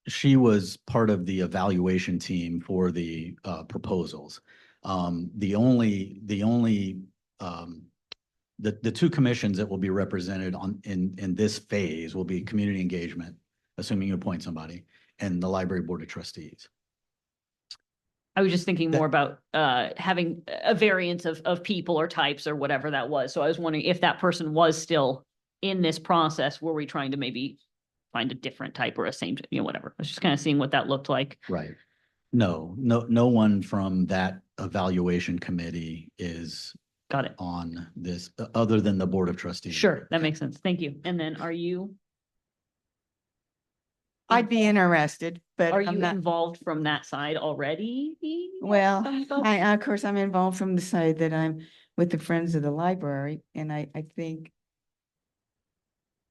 Speaker 8: she was part of the evaluation team for the proposals. The two commissions that will be represented in this phase will be community engagement, assuming you appoint somebody, and the Library Board of Trustees.
Speaker 2: I was just thinking more about having a variance of people or types or whatever that was. So I was wondering if that person was still in this process, were we trying to maybe find a different type or a same, you know, whatever. I was just kind of seeing what that looked like.
Speaker 8: Right. No one from that evaluation committee is
Speaker 2: Got it.
Speaker 8: on this, other than the Board of Trustees.
Speaker 2: Sure, that makes sense. Thank you. And then are you
Speaker 1: I'd be interested, but
Speaker 2: Are
Speaker 1: I'm
Speaker 2: you
Speaker 1: not,
Speaker 2: involved from that side already?
Speaker 1: well,
Speaker 2: Some
Speaker 1: of course, I'm involved from the side that I'm with the Friends of the Library, and I think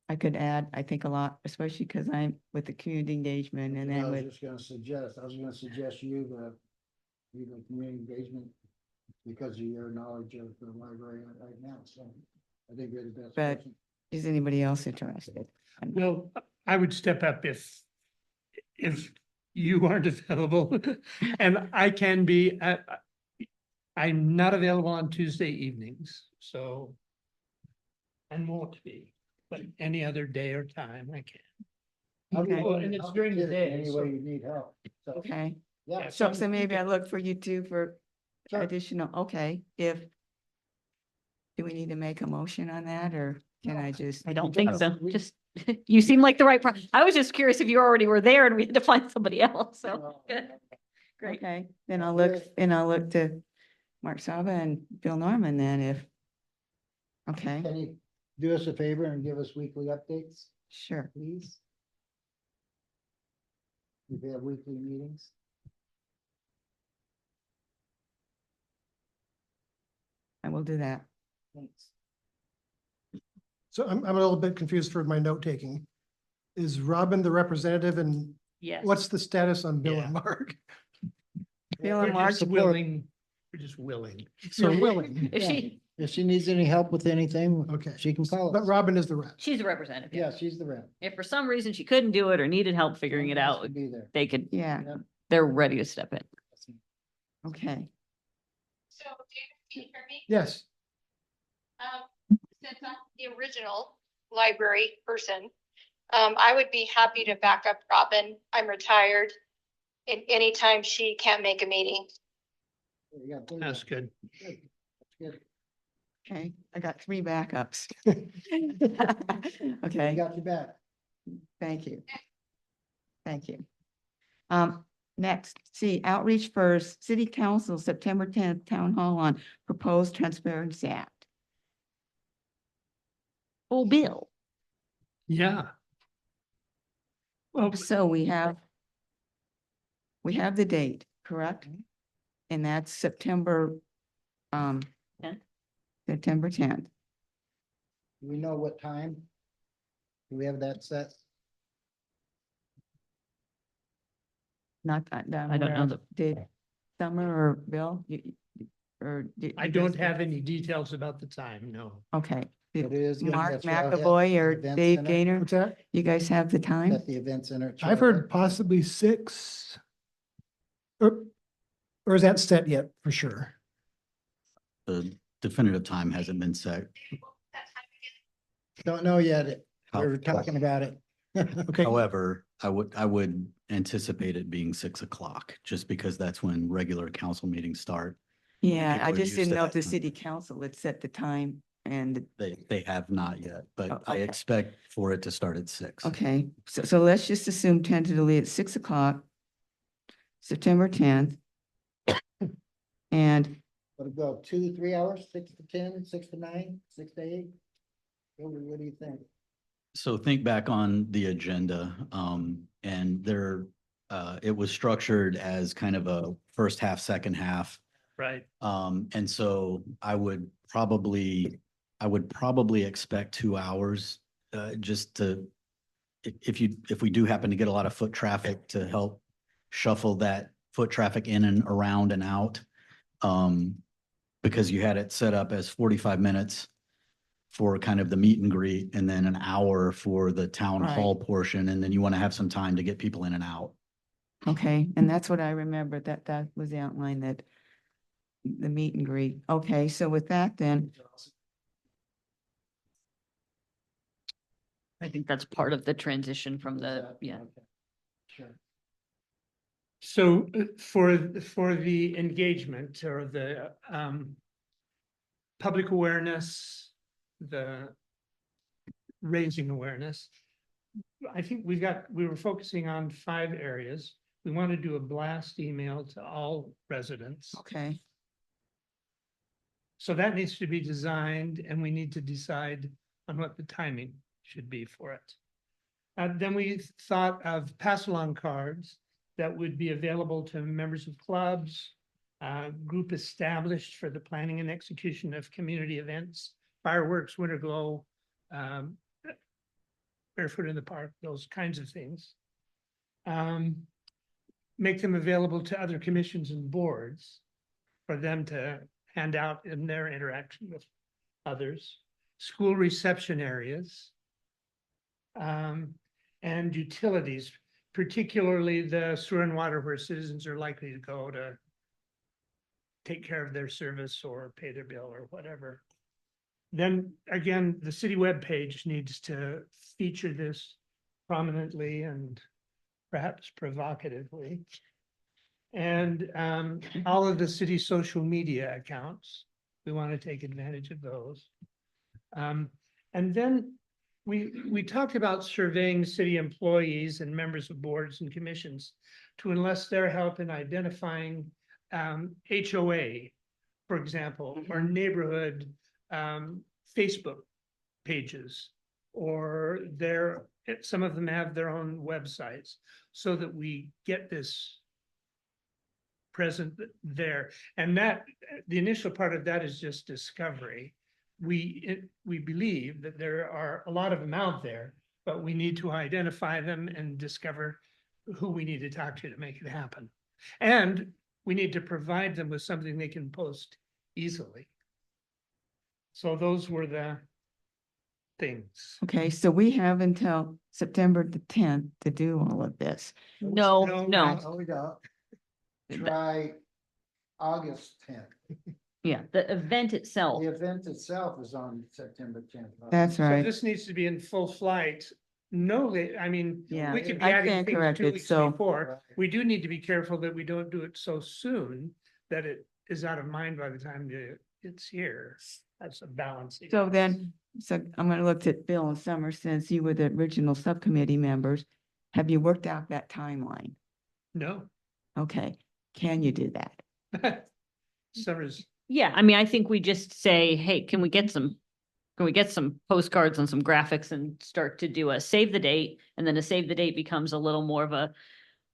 Speaker 1: I could add, I think a lot, especially because I'm with the community engagement and then
Speaker 3: I was
Speaker 1: with,
Speaker 3: just gonna suggest you the community engagement because of your knowledge of the library right now, so I think you're the best
Speaker 1: But-
Speaker 3: person.
Speaker 1: is anybody else interested?
Speaker 6: Well, I would step up if you aren't available and I can be, I'm not available on Tuesday evenings, so and won't be, but any other day or time I can.
Speaker 1: Okay.
Speaker 6: Well, and it's during the day,
Speaker 3: Any
Speaker 6: so-
Speaker 3: way you need help. So,
Speaker 1: Okay,
Speaker 3: yeah.
Speaker 1: so maybe I look for you two for
Speaker 3: Sure.
Speaker 1: additional, okay, do we need to make a motion on that, or can I just?
Speaker 2: I don't think
Speaker 3: just-
Speaker 2: so.
Speaker 3: we-
Speaker 2: Just, you seem like the right, I was just curious if you already were there and we had to find somebody else, so. good. Great.
Speaker 1: Okay, then I'll look to Mark Saba and Bill Norman then if. Okay,
Speaker 3: Can you do us a favor and give us weekly updates,
Speaker 1: sure.
Speaker 3: please? If we have weekly meetings.
Speaker 1: I will do that.
Speaker 3: Thanks.
Speaker 9: So I'm a little bit confused for my note taking. Is Robin the representative and
Speaker 2: Yes.
Speaker 9: what's the status on Bill
Speaker 6: Yeah.
Speaker 9: and Mark?
Speaker 1: Bill
Speaker 6: We're
Speaker 1: and Mark,
Speaker 6: just willing, we're just willing.
Speaker 9: So willing,
Speaker 2: If she,
Speaker 3: If she needs any help with anything,
Speaker 9: okay.
Speaker 3: she can call
Speaker 9: But
Speaker 3: us.
Speaker 9: Robin is the rep.
Speaker 2: she's a representative.
Speaker 3: Yeah, she's the rep.
Speaker 2: If for some reason she couldn't do it or needed help figuring it
Speaker 3: Someone else
Speaker 2: out,
Speaker 3: can Be there.
Speaker 2: they could,
Speaker 1: yeah,
Speaker 2: they're ready to step in.
Speaker 1: okay.
Speaker 10: So, David, can you hear me?
Speaker 9: Yes,
Speaker 10: Since I'm the original library person, I would be happy to back up Robin. I'm retired. And anytime she can't make a meeting.
Speaker 3: Yeah, put it
Speaker 6: That's
Speaker 3: up.
Speaker 6: good.
Speaker 3: Good. That's good.
Speaker 1: Okay, I got 3 backups.
Speaker 3: We
Speaker 1: Okay,
Speaker 3: got you back.
Speaker 1: thank you. Thank you. Next, see outreach first, City Council, September tenth, Town Hall on proposed Transparency Act.
Speaker 2: Oh, Bill.
Speaker 6: Yeah. Well,
Speaker 1: So we have the date, correct? And that's September,
Speaker 2: 10th?
Speaker 1: September tenth.
Speaker 3: Do we know what time? Do we have that set?
Speaker 1: Not, I
Speaker 2: I don't know
Speaker 1: Did Summer or Bill,
Speaker 6: I don't have any details about the time, no.
Speaker 1: Okay. Did
Speaker 3: It is gonna be
Speaker 1: Mark
Speaker 3: at Trailhead
Speaker 1: McAvoy or
Speaker 3: Event
Speaker 1: Dave
Speaker 3: Center.
Speaker 1: Gaynor,
Speaker 9: What's that?
Speaker 1: you guys have the time?
Speaker 3: At the event center. at
Speaker 9: I've
Speaker 3: Trailhead.
Speaker 9: heard possibly 6. Or is that set yet for sure?
Speaker 8: The definitive time hasn't been set.
Speaker 3: Don't know yet.
Speaker 8: How-
Speaker 3: We're talking about it.
Speaker 9: Okay.
Speaker 8: However, I would anticipate it being 6 o'clock, just because that's when regular council meetings start.
Speaker 1: Yeah,
Speaker 8: People
Speaker 1: I
Speaker 8: are
Speaker 1: just
Speaker 8: used
Speaker 1: didn't
Speaker 8: to
Speaker 1: know if
Speaker 8: that
Speaker 1: the
Speaker 8: time.
Speaker 1: city council had set the time and,
Speaker 8: They have not yet,
Speaker 1: Oh,
Speaker 8: but I
Speaker 1: okay.
Speaker 8: expect for it to start at 6.
Speaker 1: okay, so let's just assume tentatively at 6 o'clock, September tenth. And
Speaker 3: Would it go 2 to 3 hours, 6 to 10, 6 to 9, 6 to 8? What do you think?
Speaker 8: So think back on the agenda, and there, it was structured as kind of a first half, second half.
Speaker 6: Right.
Speaker 8: And so I would probably expect 2 hours, just to, if we do happen to get a lot of foot traffic to help shuffle that foot traffic in and around and out. Because you had it set up as 45 minutes for kind of the meet and greet, and then an hour for the town
Speaker 1: Right.
Speaker 8: hall portion, and then you want to have some time to get people in and out.
Speaker 1: okay, and that's what I remember, that was the outline, that the meet and greet. Okay, so with that then,
Speaker 2: I think that's part of the transition from the, yeah.
Speaker 3: Okay. Sure.
Speaker 6: So for the engagement or the public awareness, the raising awareness, I think we were focusing on 5 areas. We want to do a blast email to all residents.
Speaker 1: okay,
Speaker 6: So that needs to be designed, and we need to decide on what the timing should be for it. Then we thought of pass-along cards that would be available to members of clubs, group established for the planning and execution of community events, fireworks, winter glow, barefoot in the park, those kinds of things. Make them available to other commissions and boards for them to hand out in their interaction with others. School reception areas. And utilities, particularly the sewer and water, where citizens are likely to go to take care of their service or pay their bill or whatever. Then again, the city webpage needs to feature this prominently and perhaps provocatively. And all of the city social media accounts, we want to take advantage of those. And then we talked about surveying city employees and members of boards and commissions to enlist their help in identifying HOA, for example, or neighborhood Facebook pages, or some of them have their own websites, so that we get this present there. And that the initial part of that is just discovery. We believe that there are a lot of them out there, but we need to identify them and discover who we need to talk to make it happen. And we need to provide them with something they can post easily. So those were the things.
Speaker 1: okay, so we have until September the tenth to do all of this.
Speaker 2: No,
Speaker 6: No,
Speaker 2: no,
Speaker 3: No, we don't. Try August 10th.
Speaker 2: yeah, the event itself.
Speaker 3: The event itself is on September 10th.
Speaker 1: That's
Speaker 6: So
Speaker 1: right,
Speaker 6: this needs to be in full flight. No, I mean,
Speaker 1: yeah,
Speaker 6: we could be
Speaker 1: I
Speaker 6: adding
Speaker 1: stand
Speaker 6: things 2
Speaker 1: corrected,
Speaker 6: weeks
Speaker 1: so,
Speaker 6: before. We do need to be careful that we don't do it so soon that it is out of mind by the time it's here. That's a balancing.
Speaker 1: so then, so I'm gonna look at Bill and Summer, since you were the original subcommittee members. Have you worked out that timeline?
Speaker 6: No,
Speaker 1: Okay, can you do that?
Speaker 6: Summer's,
Speaker 2: Yeah, I mean, I think we just say, hey, can we get some postcards and some graphics and start to do a save the date? And then a save the date becomes a little more of a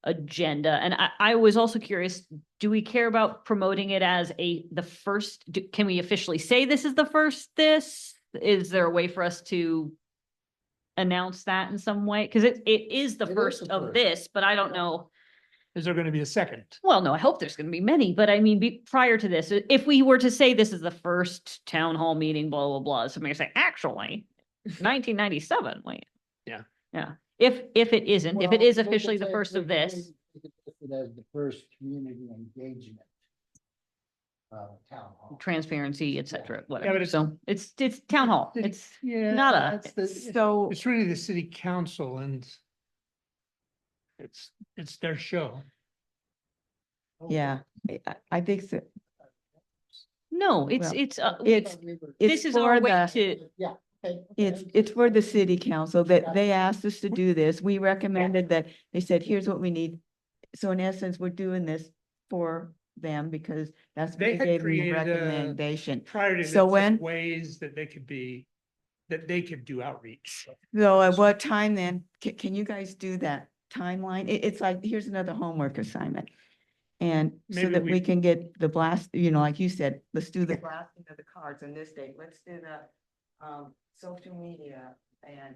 Speaker 2: agenda. And I was also curious, do we care about promoting it as the first, can we officially say this is the first this? Is there a way for us to announce that in some way? Because it is the
Speaker 3: It is
Speaker 2: first
Speaker 3: the
Speaker 2: of
Speaker 3: first.
Speaker 2: this, but I don't know.
Speaker 6: is there going to be a second?
Speaker 2: Well, no, I hope there's going to be many, but I mean, prior to this, if we were to say this is the first town hall meeting, blah, blah, blah, somebody say, actually, 1997, wait.
Speaker 6: Yeah.
Speaker 2: Yeah. If it isn't, if it is officially the first of this,
Speaker 3: As the first community engagement. Town hall.
Speaker 2: transparency, et cetera,
Speaker 6: Yeah,
Speaker 2: whatever.
Speaker 6: but it's-
Speaker 2: So it's town hall.
Speaker 6: City-
Speaker 2: It's
Speaker 6: Yeah.
Speaker 2: not a,
Speaker 6: that's the-
Speaker 1: So,
Speaker 6: It's really the city council and it's their show.
Speaker 1: yeah, I think so.
Speaker 2: no,
Speaker 1: Well,
Speaker 2: it's
Speaker 1: It's
Speaker 2: this is our way
Speaker 1: the-
Speaker 2: to,
Speaker 3: Yeah. okay,
Speaker 1: It's for the city council that they asked us to do this. We recommended that, they said, here's what we need. So in essence, we're doing this for them because that's what
Speaker 6: They
Speaker 1: we
Speaker 6: had
Speaker 1: gave them the
Speaker 6: created a-
Speaker 1: recommendation.
Speaker 6: Prior to this,
Speaker 1: So when-
Speaker 6: ways that they could do outreach.
Speaker 1: So at what time then, can you guys do that timeline? It's like, here's another homework assignment. And so
Speaker 6: Maybe
Speaker 1: that
Speaker 6: we-
Speaker 1: we can get the blast, like you said, let's do the blasting of the cards on this date. Let's do the social media and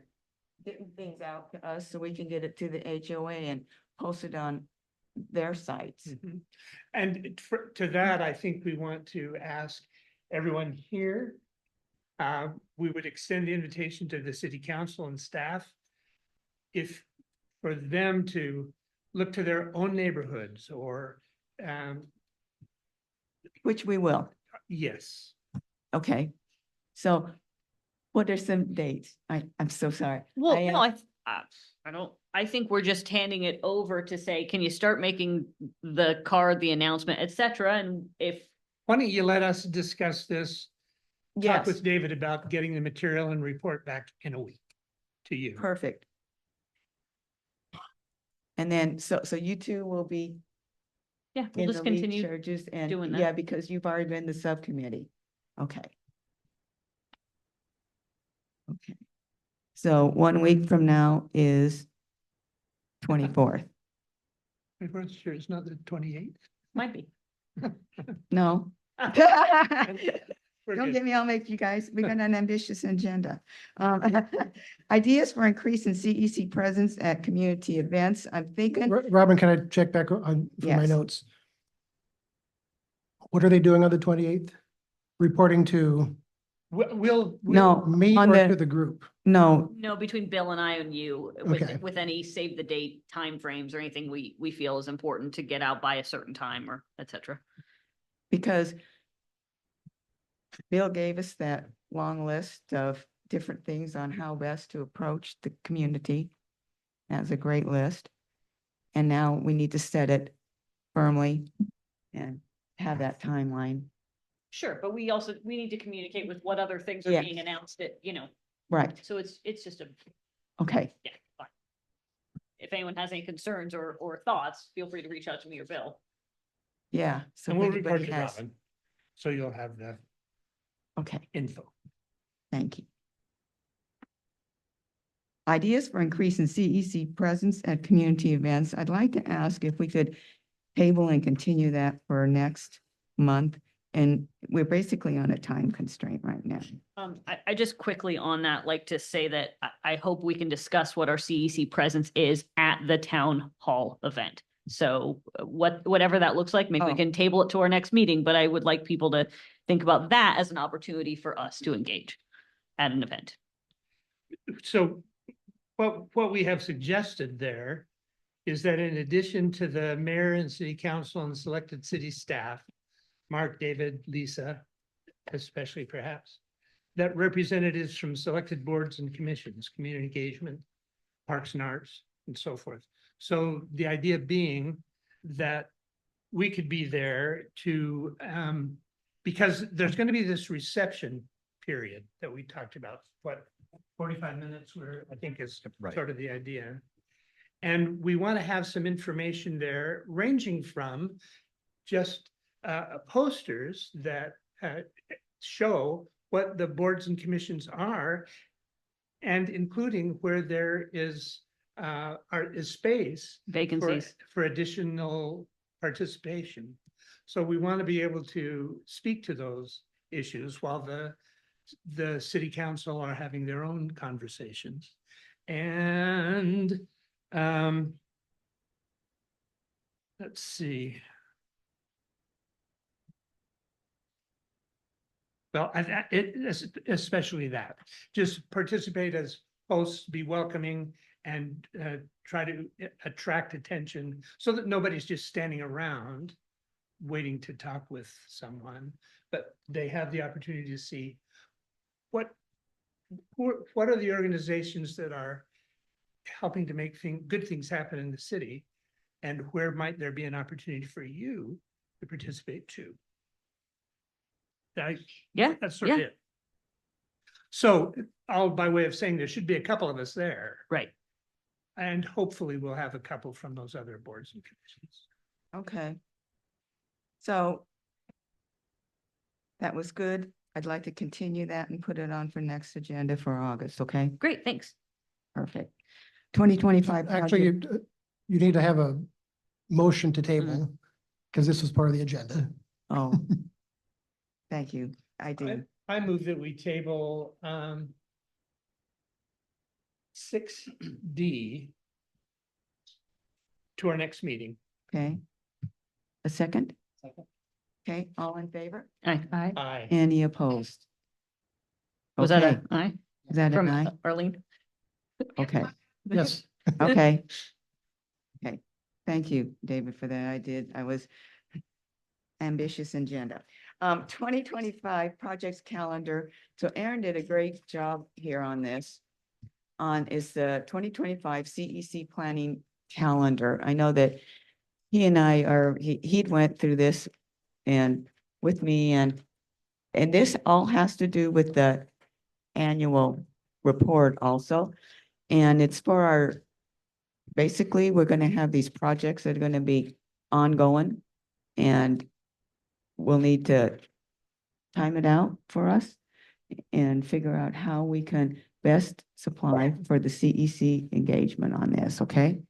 Speaker 1: getting things out to us so we can get it to the HOA and post it on their sites.
Speaker 6: Mhm. And to that, I think we want to ask everyone here. We would extend the invitation to the city council and staff. If, for them to look to their own neighborhoods or,
Speaker 1: Which we will.
Speaker 6: yes.
Speaker 1: Okay. So what are some dates? I'm so sorry.
Speaker 2: well,
Speaker 1: I,
Speaker 2: no, I don't, I think we're just handing it over to say, can you start making the card, the announcement, et cetera? And if,
Speaker 6: Why don't you let us discuss this? Talk
Speaker 1: Yes,
Speaker 6: with David about getting the material and report back in a week to you.
Speaker 1: perfect. And then, so you two will be
Speaker 2: yeah, we'll
Speaker 1: in
Speaker 2: just
Speaker 1: the lead
Speaker 2: continue.
Speaker 1: charges and,
Speaker 2: doing
Speaker 1: yeah,
Speaker 2: that.
Speaker 1: because you've already been the subcommittee. Okay. Okay. So 1 week from now is 24th.
Speaker 6: Sure, it's not the 28th.
Speaker 2: Might be.
Speaker 1: No.
Speaker 6: We're
Speaker 1: Don't
Speaker 6: good.
Speaker 1: get me, I'll make you guys, we got an ambitious agenda. Ideas for increasing CEC presence at community events. I'm thinking,
Speaker 9: Robin, can I check back on for my
Speaker 1: Yes.
Speaker 9: notes? What are they doing on the 28th? Reporting to
Speaker 6: We'll.
Speaker 1: no,
Speaker 9: me
Speaker 1: on
Speaker 9: or to
Speaker 1: the,
Speaker 9: the group?
Speaker 1: no,
Speaker 2: No, between Bill and I and you,
Speaker 9: Okay.
Speaker 2: with any save the date timeframes or anything we feel is important to get out by a certain time or et cetera.
Speaker 1: because Bill gave us that long list of different things on how best to approach the community. That's a great list. And now we need to set it firmly and have that timeline.
Speaker 2: Sure, but we need to communicate with what other things are
Speaker 1: Yes.
Speaker 2: being announced at,
Speaker 1: Right,
Speaker 2: so it's just
Speaker 1: okay,
Speaker 2: yeah, fine. If anyone has any concerns or thoughts, feel free to reach out to me or Bill.
Speaker 1: yeah. So
Speaker 6: And
Speaker 1: if
Speaker 6: we'll report
Speaker 1: anybody
Speaker 6: to
Speaker 1: has,
Speaker 6: Robin. So you'll have the
Speaker 1: okay,
Speaker 6: info.
Speaker 1: thank you. Ideas for increasing CEC presence at community events. I'd like to ask if we could table and continue that for next month. And we're basically on a time constraint right now.
Speaker 2: I just quickly on that, like to say that I hope we can discuss what our CEC presence is at the town hall event. So whatever that looks like, maybe we
Speaker 1: Oh.
Speaker 2: can table it to our next meeting, but I would like people to think about that as an opportunity for us to engage at an event.
Speaker 6: So what we have suggested there is that in addition to the mayor and city council and selected city staff, Mark, David, Lisa, especially perhaps, that representatives from selected boards and commissions, community engagement, parks and arts, and so forth. So the idea being that we could be there to, because there's going to be this reception period that we talked about, 45 minutes where I think is
Speaker 8: Right.
Speaker 6: sort of the idea. And we want to have some information there ranging from just posters that show what the boards and commissions are, and including where there is space
Speaker 2: Vacancies.
Speaker 6: for additional participation. So we want to be able to speak to those issues while the city council are having their own conversations. And let's see. Well, especially that, just participate as hosts, be welcoming, and try to attract attention so that nobody's just standing around waiting to talk with someone, but they have the opportunity to see what are the organizations that are helping to make good things happen in the city, and where might there be an opportunity for you to participate too.
Speaker 2: Yeah,
Speaker 6: That's sort of
Speaker 2: yeah.
Speaker 6: it. So, all by way of saying there should be a couple of us there,
Speaker 2: Right.
Speaker 6: and hopefully we'll have a couple from those other boards and commissions.
Speaker 1: Okay. So that was good. I'd like to continue that and put it on for next agenda for August, okay?
Speaker 2: Great, thanks.
Speaker 1: Perfect. 2025.
Speaker 9: Actually,
Speaker 1: project-
Speaker 9: you need to have a motion to table, because this was part of the agenda.
Speaker 1: Oh. Thank you. I do.
Speaker 6: I move that we table 6D to our next meeting.
Speaker 1: Okay. A second?
Speaker 3: Second.
Speaker 1: Okay, all in favor?
Speaker 2: Aye.
Speaker 6: Aye.
Speaker 1: Any opposed?
Speaker 2: Was that
Speaker 1: Okay.
Speaker 2: an aye
Speaker 1: Is that
Speaker 2: from
Speaker 1: an aye?
Speaker 2: Arlene?
Speaker 1: Okay,
Speaker 9: Yes.
Speaker 1: okay. Okay, thank you, David, for that. I was ambitious agenda. 2025 projects calendar. So Aaron did a great job here on this. Is the 2025 CEC planning calendar. I know that he and he'd went through this and with me and this all has to do with the annual report also. And it's for basically, we're going to have these projects that are going to be ongoing, and we'll need to time it out for us and figure out how we can best supply for the CEC engagement on this, okay?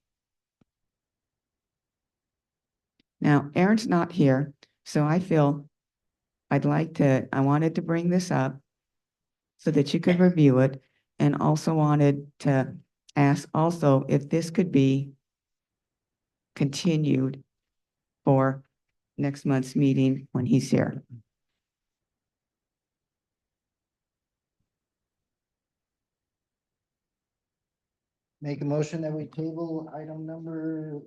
Speaker 1: Now, Aaron's not here, so I feel I wanted to bring this up so that you could review it, and also wanted to ask also if this could be continued for next month's meeting when he's here.
Speaker 3: Make a motion that we table item number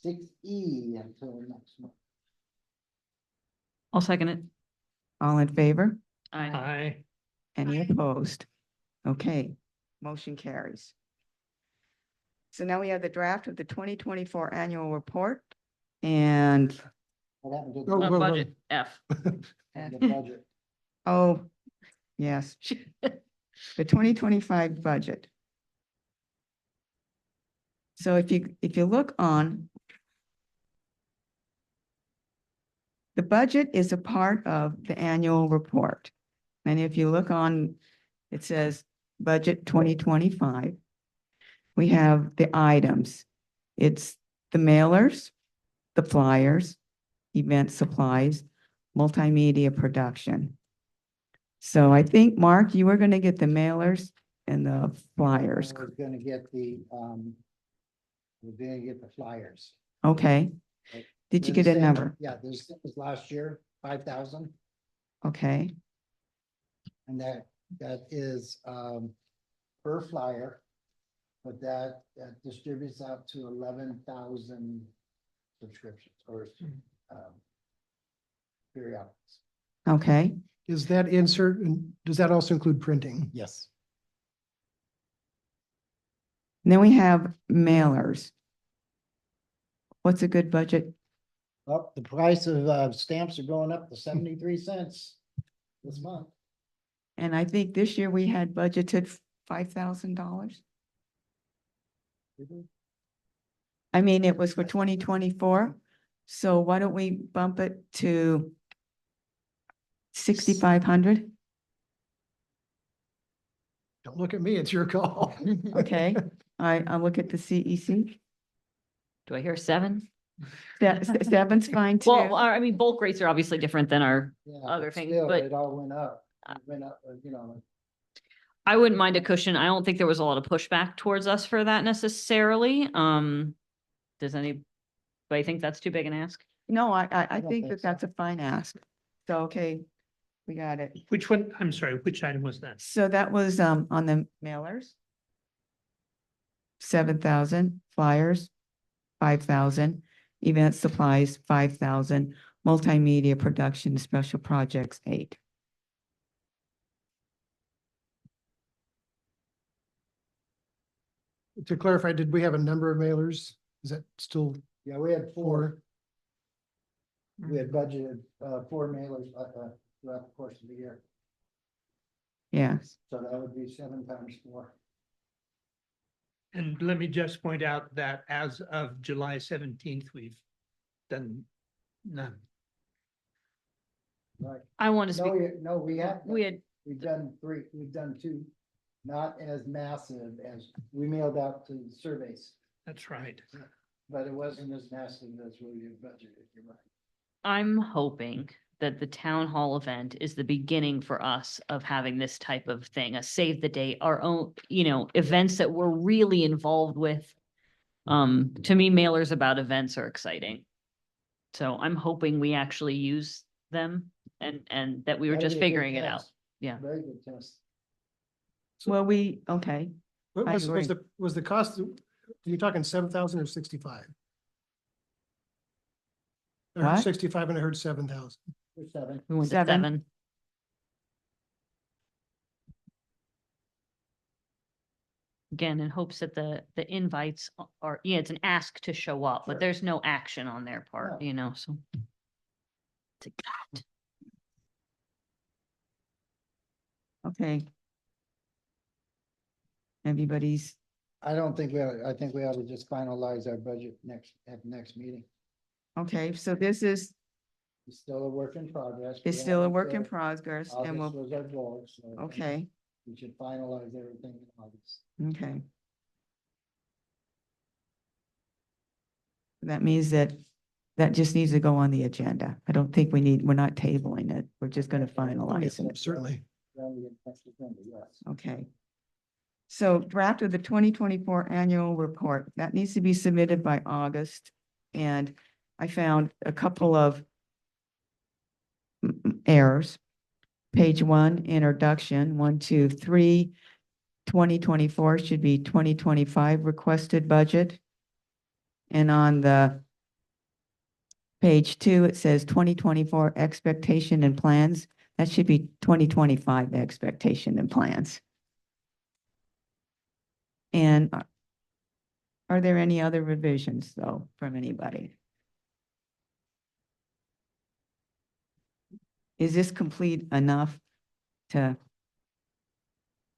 Speaker 3: 6E until next month.
Speaker 2: I'll second it.
Speaker 1: All in favor?
Speaker 2: Aye.
Speaker 6: Aye.
Speaker 1: Any opposed? Okay, motion carries. So now we have the draft of the 2024 annual report and,
Speaker 3: What happened to
Speaker 9: Oh,
Speaker 2: Uh,
Speaker 9: whoa, whoa.
Speaker 2: Budget F.
Speaker 3: the budget?
Speaker 1: oh, yes, the 2025 budget. So if you look on, the budget is a part of the annual report. And if you look on, it says budget 2025. We have the items. It's the mailers, the flyers, event supplies, multimedia production. So I think, Mark, you were going to get the mailers and the flyers.
Speaker 3: We're gonna get the flyers.
Speaker 1: Okay. Did you
Speaker 3: They're
Speaker 1: get
Speaker 3: the
Speaker 1: a
Speaker 3: same-
Speaker 1: number?
Speaker 3: Yeah, this was last year, 5,000,
Speaker 1: Okay,
Speaker 3: and that is per flyer. But that distributes out to 11,000 subscriptions or periodicals.
Speaker 1: okay.
Speaker 9: Is that insert, and does that also include printing?
Speaker 3: Yes.
Speaker 1: And then we have mailers. What's a good budget?
Speaker 3: Well, the price of stamps are going up to 73 cents this month.
Speaker 1: And I think this year we had budgeted $5,000. I mean, it was for 2024. So why don't we bump it to 6,500?
Speaker 9: Don't look at me, it's your call.
Speaker 1: Okay, I'll look at the CEC.
Speaker 2: Do I hear 7?
Speaker 1: Seven's fine too.
Speaker 2: Well, I mean, bulk rates are obviously different than our,
Speaker 3: Yeah,
Speaker 2: Other
Speaker 3: but
Speaker 2: things,
Speaker 3: still,
Speaker 2: but-
Speaker 3: it all went up. It went up, you know.
Speaker 2: I wouldn't mind a cushion. I don't think there was a lot of pushback towards us for that necessarily. Does anybody think that's too big an ask?
Speaker 1: No, I
Speaker 3: don't
Speaker 1: think
Speaker 3: think
Speaker 1: that
Speaker 3: so.
Speaker 1: that's a fine ask. So, okay, we got it.
Speaker 6: Which one? I'm sorry, which item was that?
Speaker 1: So that was, on the mailers. 7,000, flyers, 5,000, event supplies, 5,000, multimedia production, special projects, 8.
Speaker 9: To clarify, did we have a number of mailers? Is that still
Speaker 3: Yeah, we had 4.
Speaker 9: 4?
Speaker 3: We had budgeted 4 mailers throughout the course of the year.
Speaker 1: Yes,
Speaker 3: So that would be 7 times 4.
Speaker 6: And let me just point out that as of July 17th, we've done none.
Speaker 3: Right.
Speaker 2: I want to
Speaker 3: No,
Speaker 2: speak,
Speaker 3: no, we have.
Speaker 2: we've
Speaker 3: done 3, we've done 2, not as massive as we mailed out to surveys,
Speaker 6: That's right.
Speaker 3: but it wasn't as massive as we had budgeted, you're right.
Speaker 2: I'm hoping that the town hall event is the beginning for us of having this type of thing, a save the date, our own, events that we're really involved with. To me, mailers about events are exciting. So I'm hoping we actually use them and that we were
Speaker 3: That'd
Speaker 2: just
Speaker 3: be a good
Speaker 2: figuring it out.
Speaker 3: test.
Speaker 2: Yeah.
Speaker 3: Very good test.
Speaker 1: well, okay,
Speaker 9: What
Speaker 1: I
Speaker 9: was
Speaker 1: agree.
Speaker 9: the cost, you're talking 7,000 or 65? I heard
Speaker 1: What?
Speaker 9: 65 and I heard 7,000.
Speaker 3: For 7.
Speaker 2: We went to
Speaker 1: 7.
Speaker 2: 7. Again, in hopes that the invites are, it's an ask to show up, but
Speaker 3: Sure.
Speaker 2: there's no action on their part,
Speaker 3: No.
Speaker 2: so. To God.
Speaker 1: Okay. Everybody's,
Speaker 3: I don't think I think we ought to just finalize our budget at the next meeting.
Speaker 1: okay, so this is,
Speaker 3: It's still a work in progress.
Speaker 1: it's
Speaker 3: We
Speaker 1: still a
Speaker 3: haven't
Speaker 1: work in
Speaker 3: said
Speaker 1: progress and
Speaker 3: August
Speaker 1: we'll,
Speaker 3: was our goal, so.
Speaker 1: okay,
Speaker 3: We should finalize everything in August.
Speaker 1: okay. That means that just needs to go on the agenda. I don't think we're not tabling it. We're just gonna finalize it.
Speaker 9: Certainly.
Speaker 3: Then we get next agenda, yes.
Speaker 1: Okay. So draft of the 2024 annual report, that needs to be submitted by August. And I found a couple of errors. Page 1, introduction, 1, 2, 3. 2024 should be 2025 requested budget. And on the page 2, it says 2024 expectation and plans. That should be 2025 expectation and plans. And are there any other revisions, though, from anybody? Is this complete enough to,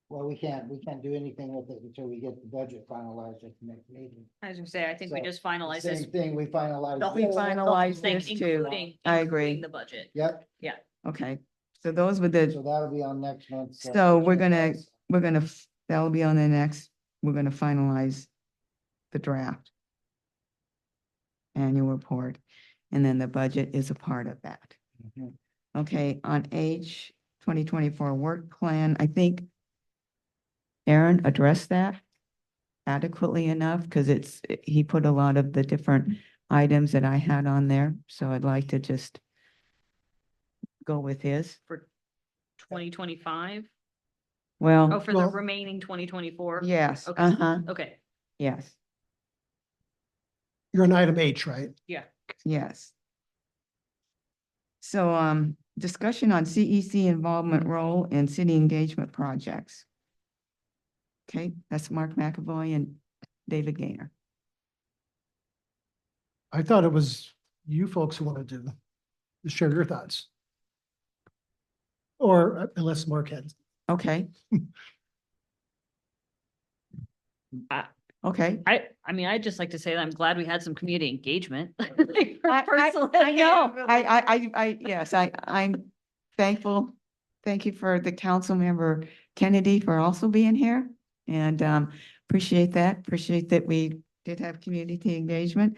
Speaker 3: Well, we can't do anything with it until we get the budget finalized at the next meeting.
Speaker 2: I was gonna say, I think we
Speaker 3: So,
Speaker 2: just finalize this.
Speaker 3: Same thing, we finalized.
Speaker 2: the
Speaker 1: We
Speaker 2: whole-
Speaker 3: this.
Speaker 2: the whole
Speaker 1: finalize
Speaker 2: thing,
Speaker 1: this too.
Speaker 2: including-
Speaker 1: I
Speaker 2: including
Speaker 1: agree.
Speaker 2: The budget.
Speaker 3: Yep,
Speaker 1: okay, so those were
Speaker 3: so
Speaker 1: the,
Speaker 3: that'll be on next month's.
Speaker 1: So we're
Speaker 3: agenda.
Speaker 1: that'll be on the next, we're gonna finalize the draft annual report, and then the budget is a part of that.
Speaker 3: Mhm.
Speaker 1: Okay, on H, 2024 work plan, I think Aaron addressed that adequately enough, because he put a lot of the different items that I had on there, so I'd like to just go with his.
Speaker 2: For 2025? Oh,
Speaker 1: Well,
Speaker 2: for the
Speaker 9: Well-
Speaker 2: remaining 2024?
Speaker 1: yes,
Speaker 2: Okay.
Speaker 1: uh-huh,
Speaker 2: Okay,
Speaker 1: yes,
Speaker 9: You're on item H, right?
Speaker 1: yes. So, discussion on CEC involvement role in city engagement projects. Okay, that's Mark McAvoy and David Gaynor.
Speaker 9: I thought it was you folks who wanted to share your thoughts. Or unless Mark had.
Speaker 1: Okay, Okay.
Speaker 2: I mean, I'd just like to say that I'm glad we had some community engagement.
Speaker 1: I know, yes, I'm thankful. Thank you for the council member Kennedy for also being here and appreciate that. Appreciate that we did have community engagement.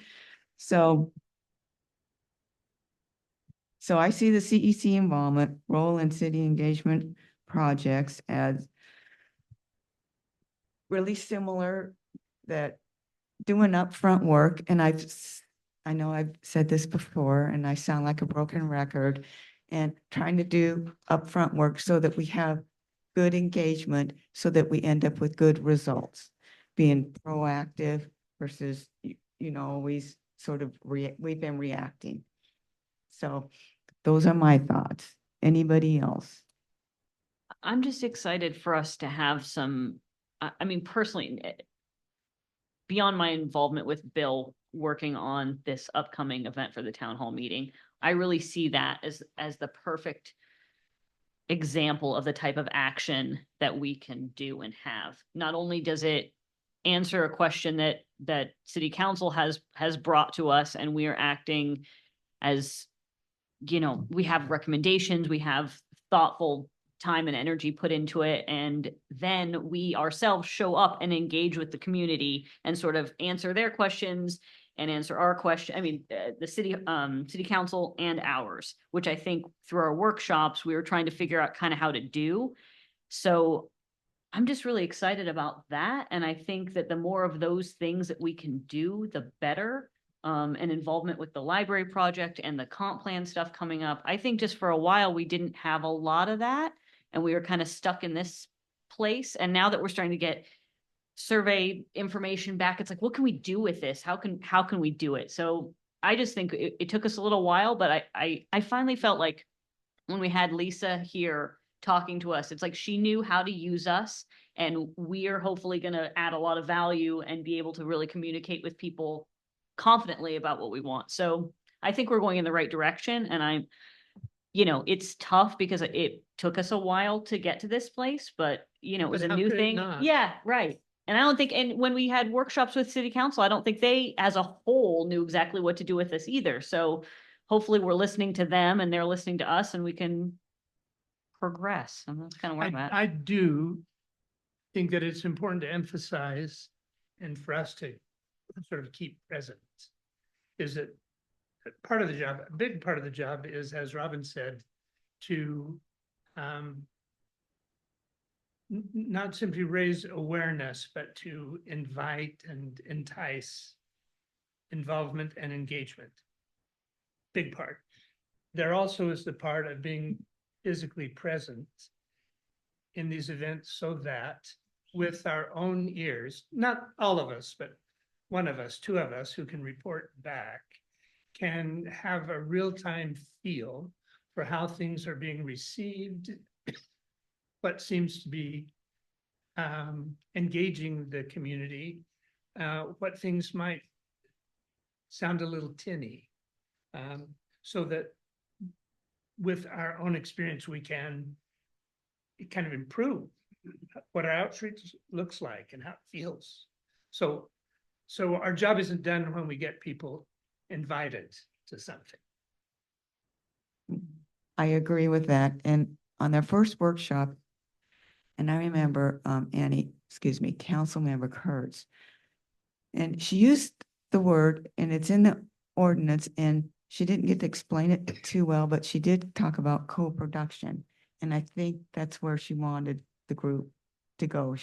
Speaker 1: So I see the CEC involvement role in city engagement projects as really similar, that doing upfront work, and I know I've said this before and I sound like a broken record, and trying to do upfront work so that we have good engagement, so that we end up with good results, being proactive versus, always sort of we've been reacting. So those are my thoughts. Anybody else?
Speaker 2: I'm just excited for us to have some, I mean, personally, beyond my involvement with Bill working on this upcoming event for the town hall meeting, I really see that as the perfect example of the type of action that we can do and have. Not only does it answer a question that city council has brought to us, and we are acting as, we have recommendations, we have thoughtful time and energy put into it, and then we ourselves show up and engage with the community and sort of answer their questions and answer our question. I mean, the city council and ours, which I think through our workshops, we were trying to figure out kind of how to do. So I'm just really excited about that. And I think that the more of those things that we can do, the better. And involvement with the library project and the comp plan stuff coming up. I think just for a while, we didn't have a lot of that, and we were kind of stuck in this place. And now that we're starting to get survey information back, it's like, what can we do with this? How can we do it? So I just think it took us a little while, but I finally felt like when we had Lisa here talking to us, it's like she knew how to use us, and we are hopefully going to add a lot of value and be able to really communicate with people confidently about what we want. So I think we're going in the right direction, and it's tough because it took us a while to get to this place, but it was a
Speaker 6: But how
Speaker 2: new
Speaker 6: could it
Speaker 2: thing.
Speaker 6: not?
Speaker 2: Yeah, right. And I don't think, and when we had workshops with city council, I don't think they as a whole knew exactly what to do with this either. So hopefully we're listening to them and they're listening to us, and we can progress. And that's kind of where I'm at.
Speaker 6: I do think that it's important to emphasize, and for us to sort of keep present, is that part of the job, a big part of the job is, as Robin said, to not simply raise awareness, but to invite and entice involvement and engagement. Big part. There also is the part of being physically present in these events, so that with our own ears, not all of us, but one of us, two of us who can report back, can have a real-time feel for how things are being received, what seems to be engaging the community, what things might sound a little tinny, so that with our own experience, we can kind of improve what our outreach looks like and how it feels. So our job isn't done when we get people invited to something.
Speaker 1: I agree with that. And on their first workshop, and I remember Councilmember Kurtz, and she used the word, and it's in the ordinance, and she didn't get to explain it too well, but she did talk about co-production. And I think that's where she wanted the group to go.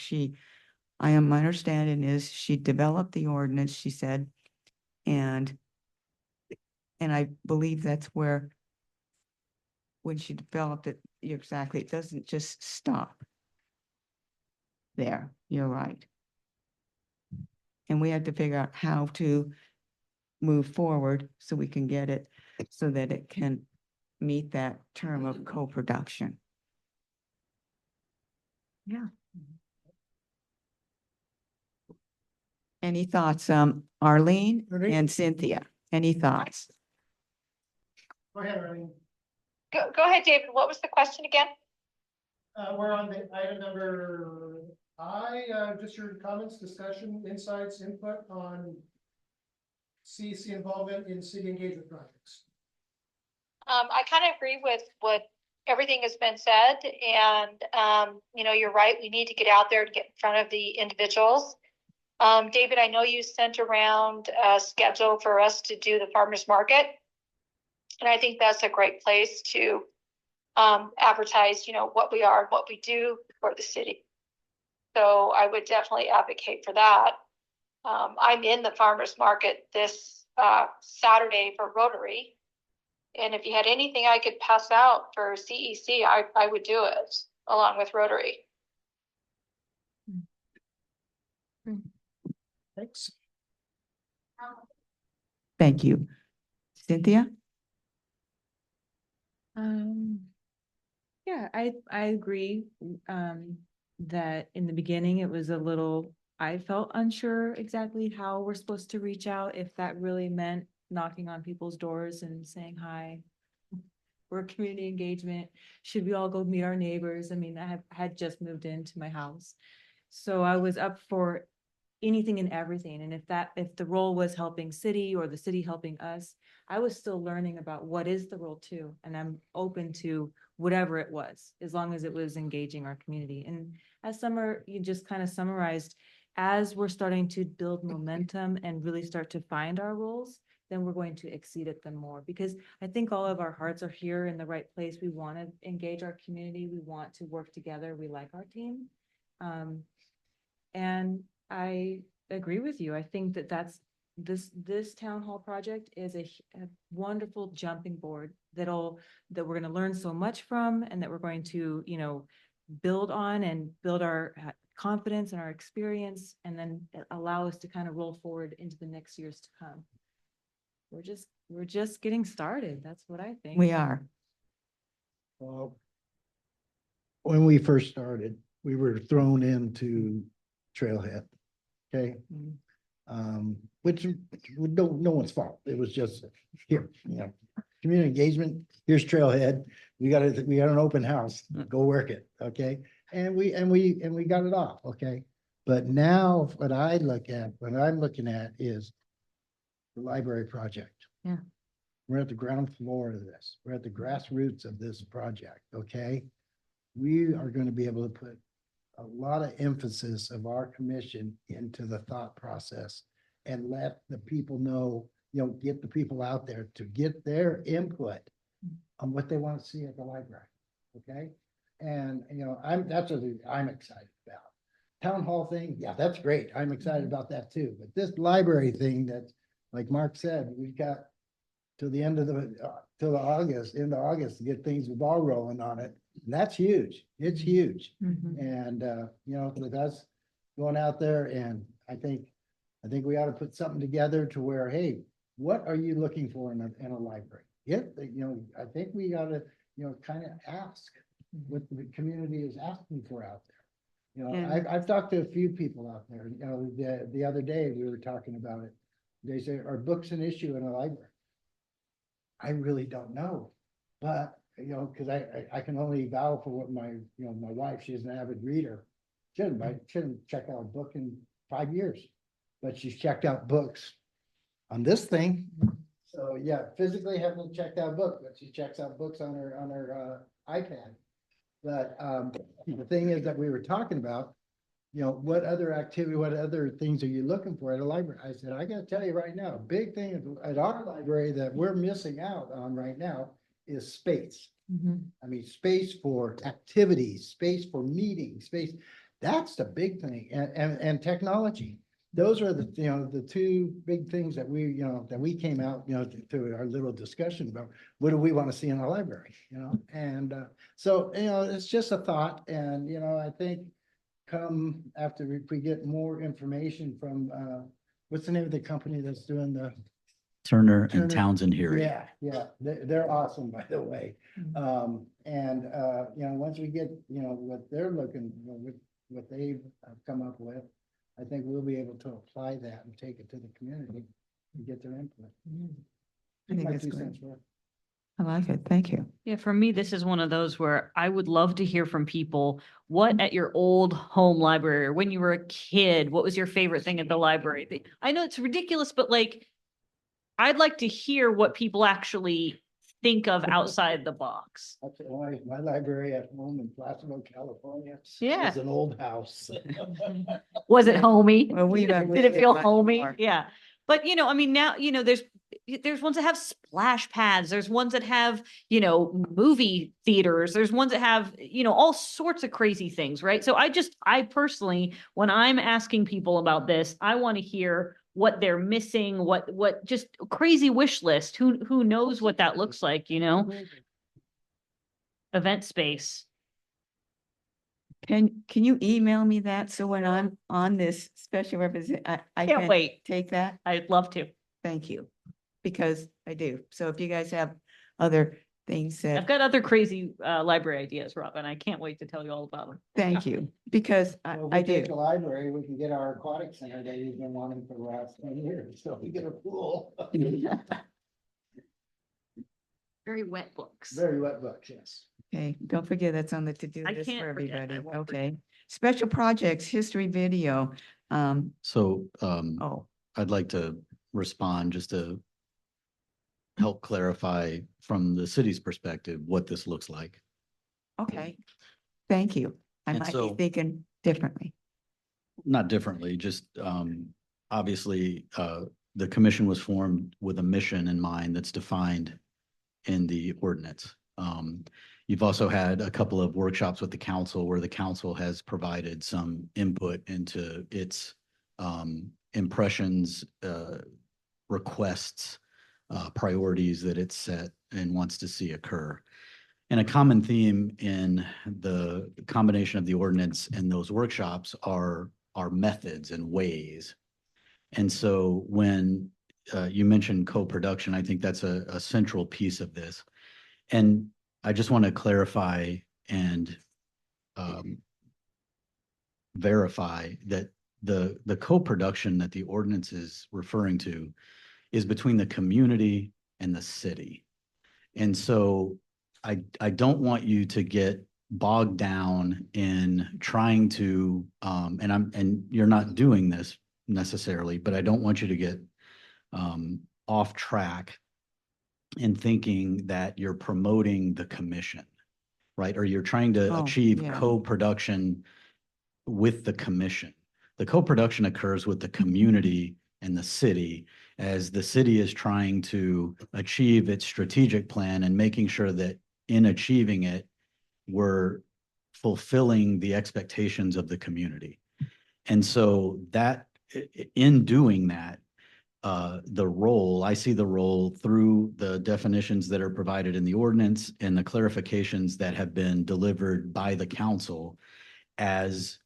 Speaker 1: My understanding is she developed the ordinance, she said, and I believe that's where, when she developed it, exactly, it doesn't just stop there. You're right. And we had to figure out how to move forward so we can get it so that it can meet that term of co-production. Yeah. Any thoughts, Arlene
Speaker 9: Arlene?
Speaker 1: and Cynthia? Any thoughts?
Speaker 9: Go ahead, Arlene.
Speaker 10: Go ahead, David. What was the question again?
Speaker 9: We're on the item number Just your comments, discussion, insights, input on CEC involvement in city engagement projects.
Speaker 10: I kind of agree with what everything has been said, and, you're right, we need to get out there to get in front of the individuals. David, I know you sent around a schedule for us to do the farmer's market. And I think that's a great place to advertise, what we are and what we do for the city. So I would definitely advocate for that. I'm in the farmer's market this Saturday for Rotary. And if you had anything I could pass out for CEC, I would do it along with Rotary.
Speaker 9: Thanks.
Speaker 1: Thank you. Cynthia?
Speaker 7: Yeah, I agree, that in the beginning it was a little, I felt unsure exactly how we're supposed to reach out, if that really meant knocking on people's doors and saying, hi, we're community engagement. Should we all go meet our neighbors? I mean, I had just moved into my house. So I was up for anything and everything. And if the role was helping city or the city helping us, I was still learning about what is the role too. And I'm open to whatever it was, as long as it was engaging our community. And as Summer, you just kind of summarized, as we're starting to build momentum and really start to find our roles, then we're going to exceed at them more, because I think all of our hearts are here in the right place. We want to engage our community. We want to work together. We like our team. And I agree with you. I think this town hall project is a wonderful jumping board that we're going to learn so much from, and that we're going to, build on and build our confidence and our experience, and then allow us to kind of roll forward into the next years to come. We're just getting started. That's what I think.
Speaker 1: We are.
Speaker 3: Well, when we first started, we were thrown into Trailhead, okay? Which no one's fault. It was just here, community engagement. Here's Trailhead. We got an open house. Go work it, okay? And we got it off, okay? But now what I'm looking at is the library project.
Speaker 1: Yeah.
Speaker 3: We're at the ground floor of this. We're at the grassroots of this project, okay? We are going to be able to put a lot of emphasis of our commission into the thought process and let the people know, get the people out there to get their input on what they want to see at the library, okay? And, that's what I'm excited about. Town hall thing, yeah, that's great. I'm excited about that too. But this library thing that, like Mark said, we've got till the end of till August to get things with ball rolling on it. And that's huge. It's huge. And, with us going out there, and I think we ought to put something together to where, hey, what are you looking for in a library? I think we ought to, kind of ask what the community is asking for out there. I've talked to a few people out there, the other day we were talking about it. They say, are books an issue in a library? I really don't know, but because I can only vow for what my wife, she's an avid reader. She didn't check out a book in 5 years, but she's checked out books on this thing. So yeah, physically haven't checked out a book, but she checks out books on her iPad. But the thing is that we were talking about, what other things are you looking for at a library? I said, I gotta tell you right now, a big thing at our library that we're missing out on right now is space. I mean, space for activities, space for meetings, space. That's the big thing, and technology. Those are the two big things that we came out, to our little discussion about what do we want to see in a library, and so, it's just a thought, and, I think come after if we get more information from, what's the name of the company that's doing the
Speaker 8: Turner
Speaker 3: Turner.
Speaker 8: and Townsend Hearing.
Speaker 3: Yeah, they're awesome, by the way. And once we get, what they're looking, what they've come up with, I think we'll be able to apply that and take it to the community and get their input.
Speaker 1: I think
Speaker 3: My
Speaker 1: that's
Speaker 3: 2
Speaker 1: great.
Speaker 3: cents worth.
Speaker 1: I like it. Thank you.
Speaker 2: Yeah, for me, this is one of those where I would love to hear from people. What at your old home library, or when you were a kid, what was your favorite thing at the library? I know it's ridiculous, but like, I'd like to hear what people actually think of outside the box.
Speaker 3: That's why my library at home in Placerville, California.
Speaker 2: Yeah.
Speaker 3: Is an old house.
Speaker 2: Was it homey?
Speaker 1: Well, we don't.
Speaker 2: Did it feel
Speaker 1: much
Speaker 2: homey?
Speaker 1: more.
Speaker 2: Yeah. But I mean, now, there's ones that have splash pads. There's ones that have, movie theaters. There's ones that have, all sorts of crazy things, right? So I personally, when I'm asking people about this, I want to hear what they're missing, what just crazy wish list. Who knows what that looks like, Event space.
Speaker 1: Can you email me that? So when I'm on this special represent, I
Speaker 2: Can't
Speaker 1: can
Speaker 2: wait.
Speaker 1: take that?
Speaker 2: I'd love to.
Speaker 1: Thank you. Because I do. So if you guys have other things
Speaker 2: I've
Speaker 1: that,
Speaker 2: got other crazy library ideas, Robin. I can't wait to tell you all about them.
Speaker 1: thank you, because
Speaker 3: Well,
Speaker 1: I
Speaker 3: we take
Speaker 1: do.
Speaker 3: the library, we can get our aquatic center that we've been wanting for the last 10 years, so we get a pool.
Speaker 2: Very wet books.
Speaker 3: Very wet books, yes.
Speaker 1: Okay, don't forget that's on the to-do
Speaker 2: I
Speaker 1: list
Speaker 2: can't
Speaker 1: for
Speaker 2: forget. I
Speaker 1: everybody.
Speaker 2: won't forget.
Speaker 1: Okay. Special projects, history video.
Speaker 8: So,
Speaker 1: Oh,
Speaker 8: I'd like to respond just to help clarify from the city's perspective what this looks like.
Speaker 1: okay. Thank you. I
Speaker 8: And
Speaker 1: might be
Speaker 8: so-
Speaker 1: thinking differently.
Speaker 8: Not differently, just obviously, the commission was formed with a mission in mind that's defined in the ordinance. You've also had a couple of workshops with the council where the council has provided some input into its impressions, requests, priorities that it's set and wants to see occur. And a common theme in the combination of the ordinance and those workshops are methods and ways. And so when you mentioned co-production, I think that's a central piece of this. And I just want to clarify and verify that the co-production that the ordinance is referring to is between the community and the city. And so I don't want you to get bogged down in trying to, and you're not doing this necessarily, but I don't want you to get off track in thinking that you're promoting the commission, right? Or you're trying to
Speaker 1: Oh,
Speaker 8: achieve
Speaker 1: yeah.
Speaker 8: co-production with the commission. The co-production occurs with the community and the city as the city is trying to achieve its strategic plan and making sure that in achieving it, we're fulfilling the expectations of the community. And so that in doing that, I see the role through the definitions that are provided in the ordinance and the clarifications that have been delivered by the council as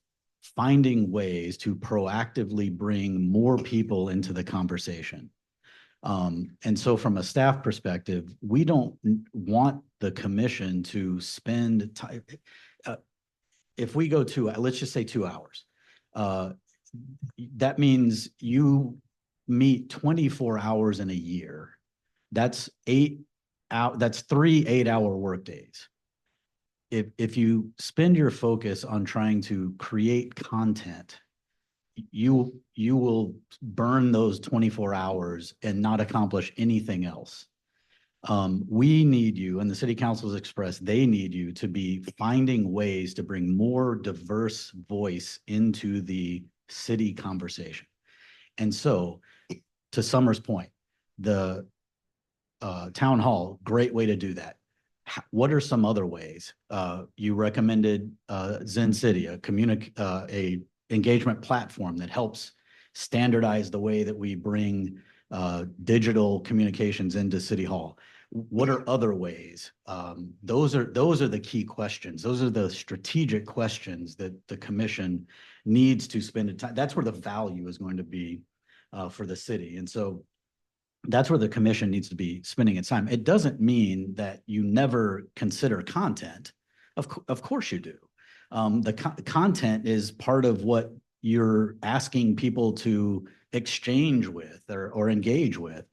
Speaker 8: finding ways to proactively bring more people into the conversation. And so from a staff perspective, we don't want the commission to spend time. If we go let's just say 2 hours, that means you meet 24 hours in a year. That's 3 8-hour workdays. If you spend your focus on trying to create content, you will burn those 24 hours and not accomplish anything else. We need you, and the city council has expressed they need you to be finding ways to bring more diverse voice into the city conversation. And so, to Summer's point, the town hall, great way to do that. What are some other ways? You recommended Zen City, a engagement platform that helps standardize the way that we bring digital communications into City Hall. What are other ways? Those are the key questions. Those are the strategic questions that the commission needs to spend time. That's where the value is going to be for the city. And so that's where the commission needs to be spending its time. It doesn't mean that you never consider content. Of course you do. The content is part of what you're asking people to exchange with or engage with.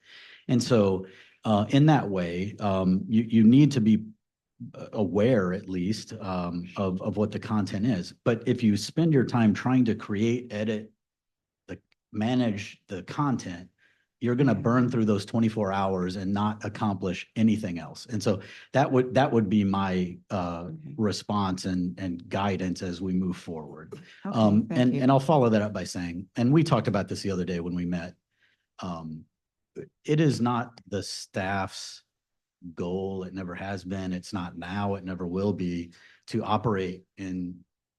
Speaker 8: And so In that way, you need to be aware at least of what the content is. But if you spend your time trying to create, edit, manage the content, you're going to burn through those 24 hours and not accomplish anything else. And so that would be my response and guidance as we move forward.
Speaker 1: Okay, thank you.
Speaker 8: And I'll follow that up by saying, and we talked about this the other day when we met. It is not the staff's goal. It never has been. It's not now. It never will be to operate in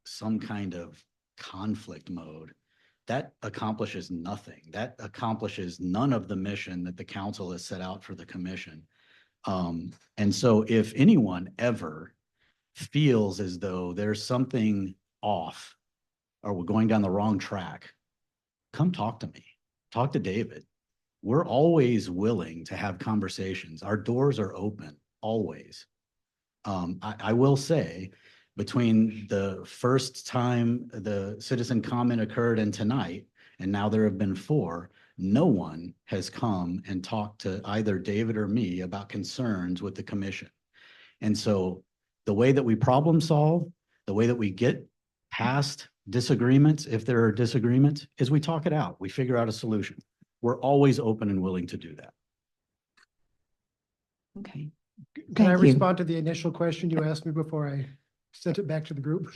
Speaker 8: some kind of conflict mode. That accomplishes nothing. That accomplishes none of the mission that the council has set out for the commission. And so if anyone ever feels as though there's something off or we're going down the wrong track, come talk to me. Talk to David. We're always willing to have conversations. Our doors are open, always. I will say, between the first time the citizen comment occurred and tonight, and now there have been 4, no one has come and talked to either David or me about concerns with the commission. And so the way that we problem solve, the way that we get past disagreements, if there are disagreements, is we talk it out. We figure out a solution. We're always open and willing to do that.
Speaker 1: Okay.
Speaker 9: Can I
Speaker 1: Thank you.
Speaker 9: respond to the initial question you asked me before I sent it back to the group?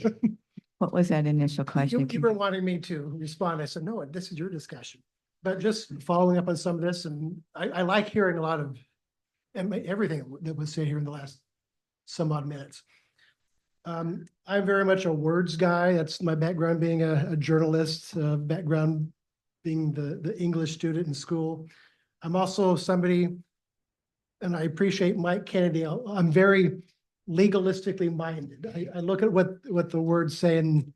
Speaker 1: What was that initial question?
Speaker 9: You were wanting me to respond. I said, no, this is your discussion. But just following up on some of this, and I like hearing a lot of everything that was said here in the last some odd minutes. I'm very much a words guy. That's my background, being a journalist, background being the English student in school. I'm also somebody, and I appreciate Mike Kennedy. I'm very legalistically minded. I look at what the words say and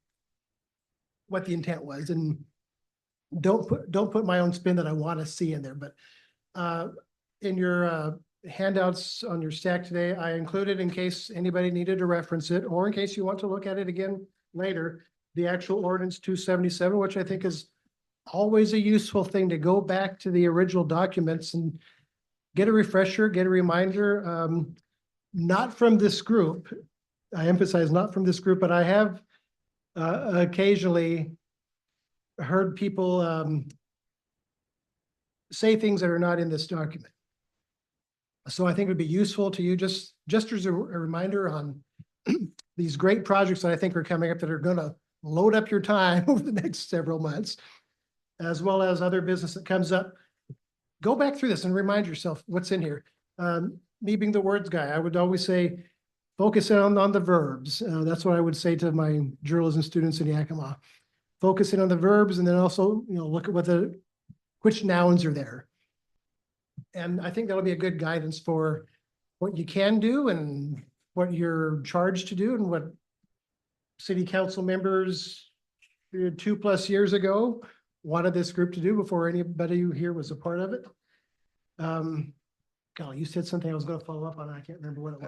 Speaker 9: what the intent was, and don't put my own spin that I want to see in there. But in your handouts on your stack today, I included, in case anybody needed to reference it, or in case you want to look at it again later, the actual ordinance 277, which I think is always a useful thing to go back to the original documents and get a refresher, get a reminder. Not from this group. I emphasize not from this group, but I have occasionally heard people say things that are not in this document. So I think it would be useful to you just as a reminder on these great projects that I think are coming up that are going to load up your time over the next several months, as well as other business that comes up. Go back through this and remind yourself what's in here. Me being the words guy, I would always say, focus on the verbs. That's what I would say to my journalism students in Yakima. Focusing on the verbs, and then also, look at which nouns are there. And I think that'll be a good guidance for what you can do and what you're charged to do, and what city council members 2+ years ago wanted this group to do before anybody here was a part of it. Golly, you said something I was going to follow up on. I can't remember what it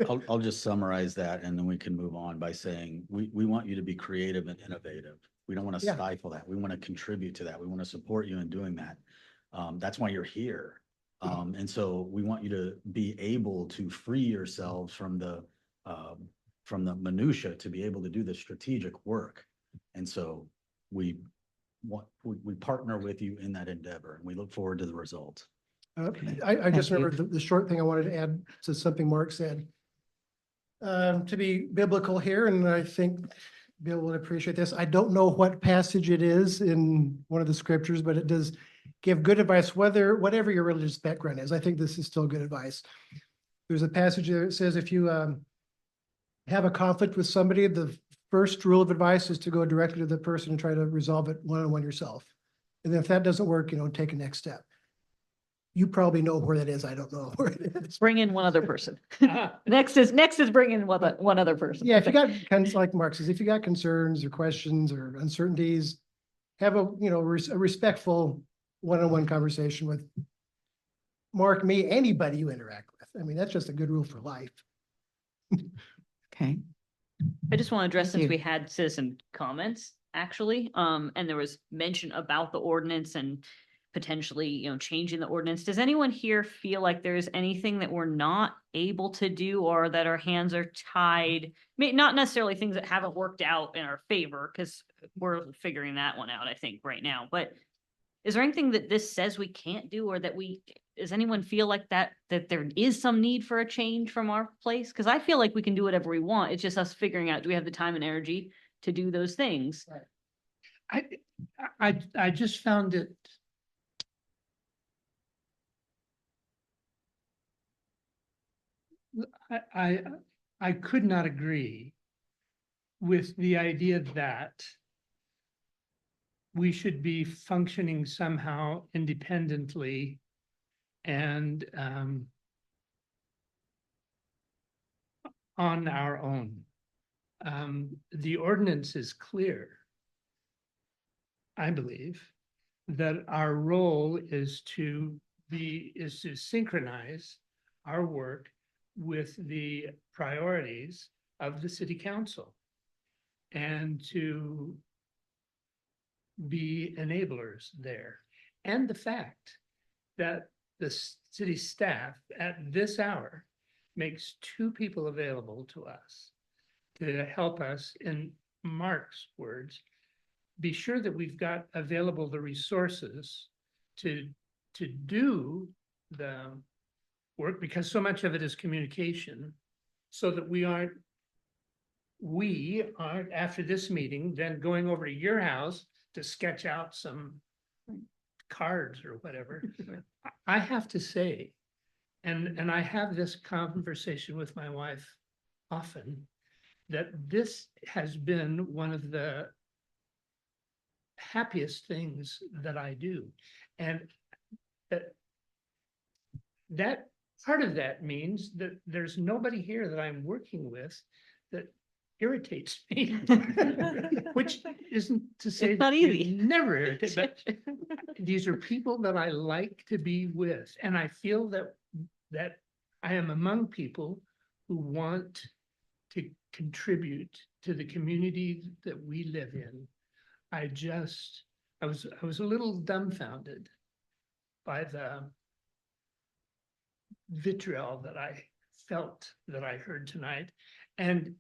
Speaker 9: was.
Speaker 8: I'll just summarize that, and then we can move on by saying, we want you to be creative and innovative. We don't want to stifle that. We want to contribute to that. We want to support you in doing that. That's why you're here. And so we want you to be able to free yourselves from the minutia to be able to do the strategic work. And so we partner with you in that endeavor, and we look forward to the results.
Speaker 9: I just
Speaker 1: Thank you.
Speaker 9: remembered the short thing I wanted to add to something Mark said. To be biblical here, and I think Bill would appreciate this. I don't know what passage it is in one of the scriptures, but it does give good advice, whatever your religious background is. I think this is still good advice. There's a passage there that says, if you have a conflict with somebody, the first rule of advice is to go directly to the person and try to resolve it one-on-one yourself. And then if that doesn't work, take a next step. You probably know where that is. I don't know where it is.
Speaker 2: Bring in one other person. Next is bring in one other person.
Speaker 9: Yeah, if you got, kind of like Mark says, if you got concerns or questions or uncertainties, have a respectful one-on-one conversation with Mark, me, anybody you interact with. I mean, that's just a good rule for life.
Speaker 1: Okay.
Speaker 2: I just want to address,
Speaker 1: Thank
Speaker 2: since
Speaker 1: you.
Speaker 2: we had citizen comments, actually, and there was mention about the ordinance and potentially, changing the ordinance. Does anyone here feel like there's anything that we're not able to do or that our hands are tied? Not necessarily things that haven't worked out in our favor, because we're figuring that one out, I think, right now. But is there anything that this says we can't do, or does anyone feel like that there is some need for a change from our place? Because I feel like we can do whatever we want. It's just us figuring out, do we have the time and energy to do those things?
Speaker 6: I just found it. I could not agree with the idea that we should be functioning somehow independently and on our own. The ordinance is clear, I believe, that our role is to synchronize our work with the priorities of the city council and to be enablers there. And the fact that the city staff at this hour makes 2 people available to us to help us, in Mark's words, be sure that we've got available the resources to do the work, because so much of it is communication, so that we aren't after this meeting then going over to your house to sketch out some cards or whatever. I have to say, and I have this conversation with my wife often, that this has been one of the happiest things that I do. And that part of that means that there's nobody here that I'm working with that irritates me, which isn't to say
Speaker 2: It's not
Speaker 6: that you
Speaker 2: easy.
Speaker 6: never irritate, but these are people that I like to be with. And I feel that I am among people who want to contribute to the community that we live in. I was a little dumbfounded by the vitriol that I felt that I heard tonight. And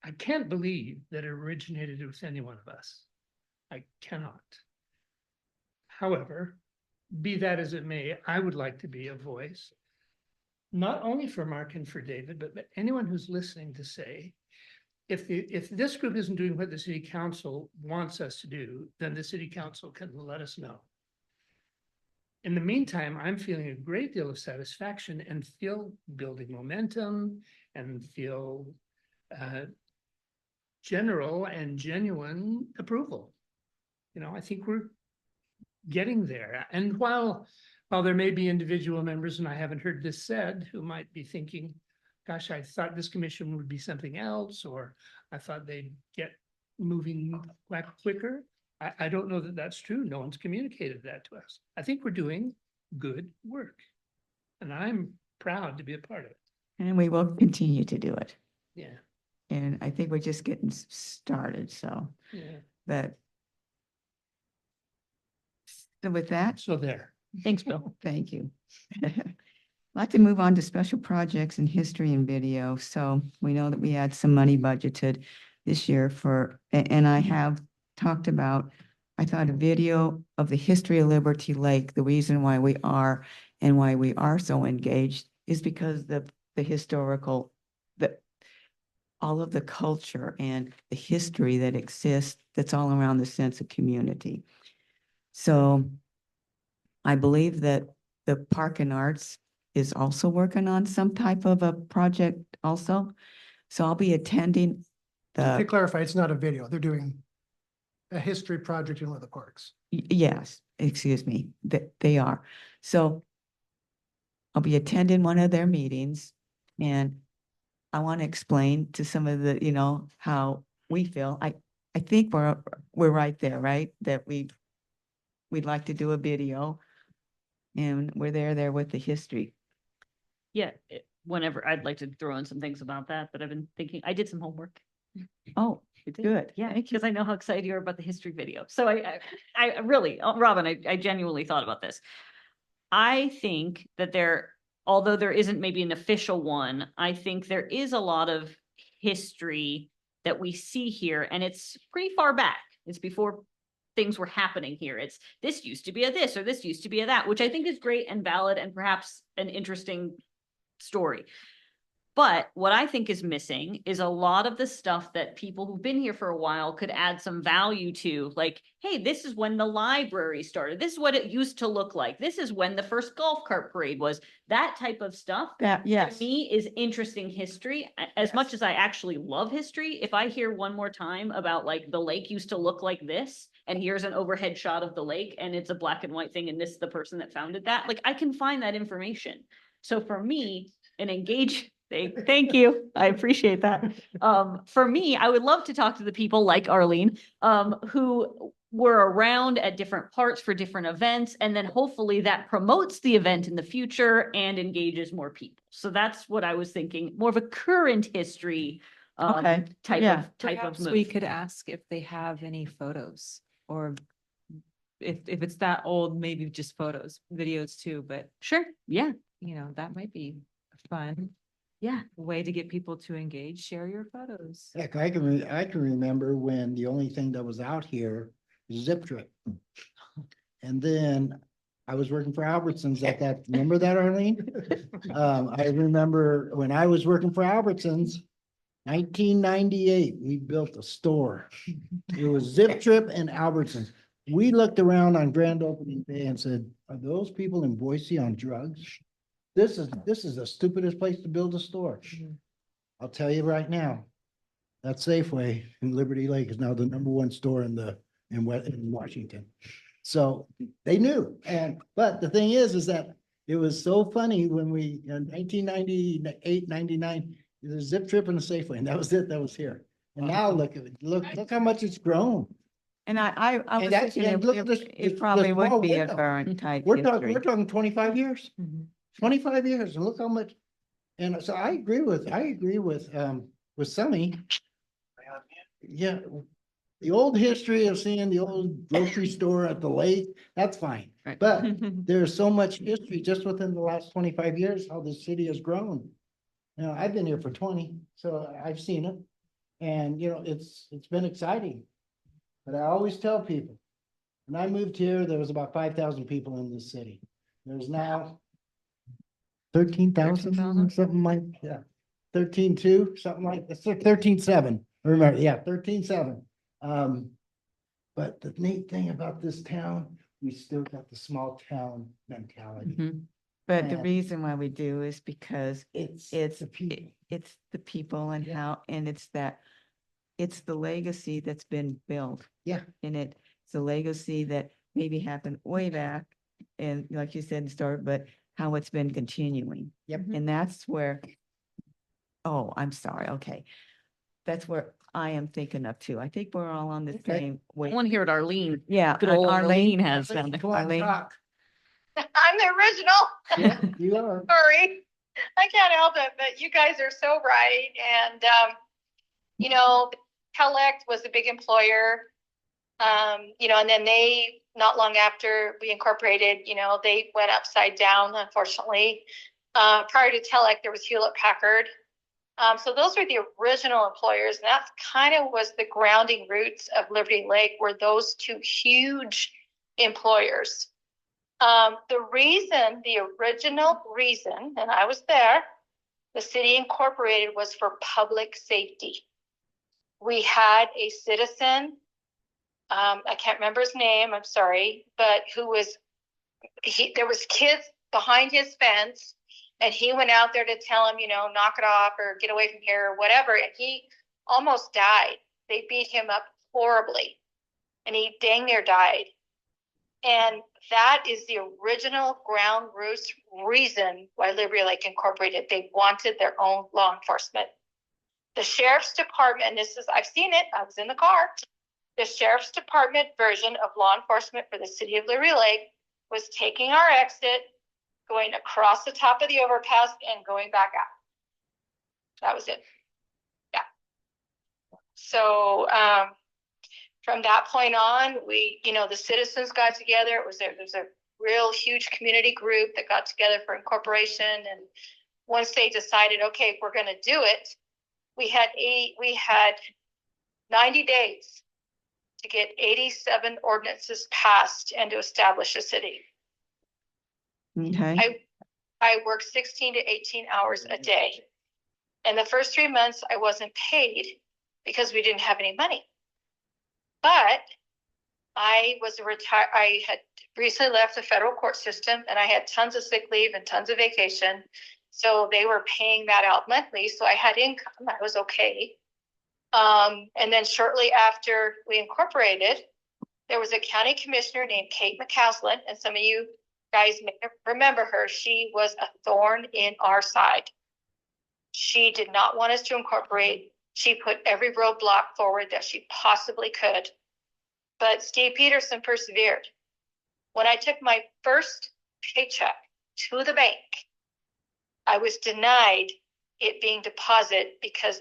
Speaker 6: I can't believe that it originated with any one of us. I cannot. However, be that as it may, I would like to be a voice, not only for Mark and for David, but anyone who's listening, to say, if this group isn't doing what the city council wants us to do, then the city council can let us know. In the meantime, I'm feeling a great deal of satisfaction and feel building momentum and feel general and genuine approval. I think we're getting there. And while there may be individual members, and I haven't heard this said, who might be thinking, gosh, I thought this commission would be something else, or I thought they'd get moving quicker. I don't know that that's true. No one's communicated that to us. I think we're doing good work, and I'm proud to be a part of it.
Speaker 1: And we will continue to do it.
Speaker 6: Yeah,
Speaker 1: And I think we're just getting started, so
Speaker 6: yeah.
Speaker 1: so with that,
Speaker 6: So there.
Speaker 2: Thanks, Bill.
Speaker 1: thank you. I'd like to move on to special projects in history and video. So we know that we had some money budgeted this year and I have talked about, I thought, a video of the history of Liberty Lake. The reason why we are and why we are so engaged is because the historical, all of the culture and the history that exists, that's all around the sense of community. So I believe that the Park and Arts is also working on some type of a project also. So I'll be attending
Speaker 9: To
Speaker 1: the,
Speaker 9: clarify, it's not a video. They're doing a history project in one of the parks.
Speaker 1: yes, excuse me, that they are. So I'll be attending one of their meetings, and I want to explain to some of the, how we feel. I think we're right there, right? That we'd like to do a video, and we're there with the history.
Speaker 2: Yeah, whenever, I'd like to throw in some things about that I've been thinking. I did some homework
Speaker 1: Oh,
Speaker 2: It did.
Speaker 1: good.
Speaker 2: Yeah,
Speaker 1: Thank you.
Speaker 2: because I know how excited you are about the history video. So I really, Robin, I genuinely thought about this. I think that although there isn't maybe an official one, I think there is a lot of history that we see here, and it's pretty far back. It's before things were happening here. It's this used to be a this or this used to be a that, which I think is great and valid and perhaps an interesting story. But what I think is missing is a lot of the stuff that people who've been here for a while could add some value to, like, hey, this is when the library started. This is what it used to look like. This is when the first golf cart parade was. That type of stuff
Speaker 1: That, yes.
Speaker 2: to me is interesting history. As much
Speaker 1: Yes.
Speaker 2: as I actually love history, if I hear one more time about like the lake used to look like this, and here's an overhead shot of the lake and it's a black and white thing, and this is the person that founded that, like I can find that information. So for me, an engage thank you. I appreciate that. For me, I would love to talk to the people like Arlene, who were around at different parts for different events. And then hopefully that promotes the event in the future and engages more people. So that's what I was thinking, more of a current history
Speaker 1: Okay,
Speaker 2: type
Speaker 1: yeah.
Speaker 2: of
Speaker 7: Perhaps
Speaker 2: move.
Speaker 7: we could ask if they have any photos, or if it's that old, maybe just photos, videos too, but
Speaker 2: Sure. Yeah.
Speaker 7: that might be fun.
Speaker 2: Yeah.
Speaker 7: Way to get people to engage, share your photos.
Speaker 3: Heck, I can remember when the only thing that was out here was Zip Trip. And then I was working for Albertsons at that, remember that, Arlene? I remember when I was working for Albertsons, 1998, we built a store. It was Zip Trip and Albertsons. We looked around on grand opening day and said, are those people in Boise on drugs? This is the stupidest place to build a store. I'll tell you right now, that Safeway in Liberty Lake is now the #1 store in Washington. So they knew. But the thing is that it was so funny when we, in 1998, 99, the Zip Trip and the Safeway, and that was it, that was here. And now look at it, look how much it's grown.
Speaker 1: And I
Speaker 3: And
Speaker 1: was
Speaker 3: that's-
Speaker 1: thinking
Speaker 3: and look at this-
Speaker 1: it
Speaker 3: the
Speaker 1: probably
Speaker 3: small
Speaker 1: would be a
Speaker 3: window.
Speaker 1: current type
Speaker 3: We're
Speaker 1: history.
Speaker 3: talking 25 years.
Speaker 7: Mhm.
Speaker 3: 25 years, and look how much, and so I agree with Sunny. Yeah, the old history of seeing the old grocery store at the lake, that's fine.
Speaker 2: Right.
Speaker 3: But there's so much history just within the last 25 years, how the city has grown. I've been here for 20, so I've seen it. And, it's been exciting. But I always tell people, when I moved here, there was about 5,000 people in this city. There's now 13,000,
Speaker 2: 13,000?
Speaker 3: something like, yeah, 13,2, something like, that's 13,7. Remember, yeah, 13,7. But the neat thing about this town, we still got the small town mentality.
Speaker 1: Mhm. But the
Speaker 3: And-
Speaker 1: reason why we do is because
Speaker 3: It's
Speaker 1: it's,
Speaker 3: the people.
Speaker 1: it's the people and
Speaker 3: Yeah.
Speaker 1: how, and it's the legacy that's been built.
Speaker 3: Yeah.
Speaker 1: And it's a legacy that maybe happened way back and like you said, start, but how it's been continuing.
Speaker 3: Yep.
Speaker 1: And that's where, oh, I'm sorry. Okay. That's where I am thinking of too. I think we're all on the
Speaker 3: Okay.
Speaker 1: same
Speaker 2: I
Speaker 1: way.
Speaker 2: want to hear what Arlene,
Speaker 1: Yeah.
Speaker 2: good old Arlene
Speaker 1: Arlene,
Speaker 2: has down there.
Speaker 3: Come on,
Speaker 1: Arlene.
Speaker 3: talk.
Speaker 10: I'm the original.
Speaker 3: Yeah, you are.
Speaker 10: Sorry, I can't help it, but you guys are so right. And, Telect was a big employer. And then they, not long after we incorporated, they went upside down, unfortunately. Prior to Telect, there was Hewlett Packard. So those were the original employers. And that kind of was the grounding roots of Liberty Lake, were those two huge employers. The original reason, and I was there, the city incorporated was for public safety. We had a citizen, I can't remember his name, I'm sorry, but there was kids behind his fence, and he went out there to tell him, knock it off or get away from here or whatever, and he almost died. They beat him up horribly, and he dang near died. And that is the original ground roots reason why Liberty Lake Incorporated. They wanted their own law enforcement. The sheriff's department, and I've seen it, I was in the car. The sheriff's department version of law enforcement for the city of Liberty Lake was taking our exit, going across the top of the overpass and going back out. That was it. Yeah. So, from that point on, we, the citizens got together. There's a real huge community group that got together for incorporation. And once they decided, okay, if we're going to do it, we had 90 days to get 87 ordinances passed and to establish a city.
Speaker 1: Okay,
Speaker 10: I worked 16 to 18 hours a day. And the first 3 months I wasn't paid because we didn't have any money. But I had recently left the federal court system and I had tons of sick leave and tons of vacation. So they were paying that out monthly. So I had income. I was okay. And then shortly after we incorporated, there was a county commissioner named Kate McCaslin, and some of you guys may remember her. She was a thorn in our side. She did not want us to incorporate. She put every roadblock forward that she possibly could. But Steve Peterson persevered. When I took my first paycheck to the bank, I was denied it being deposited because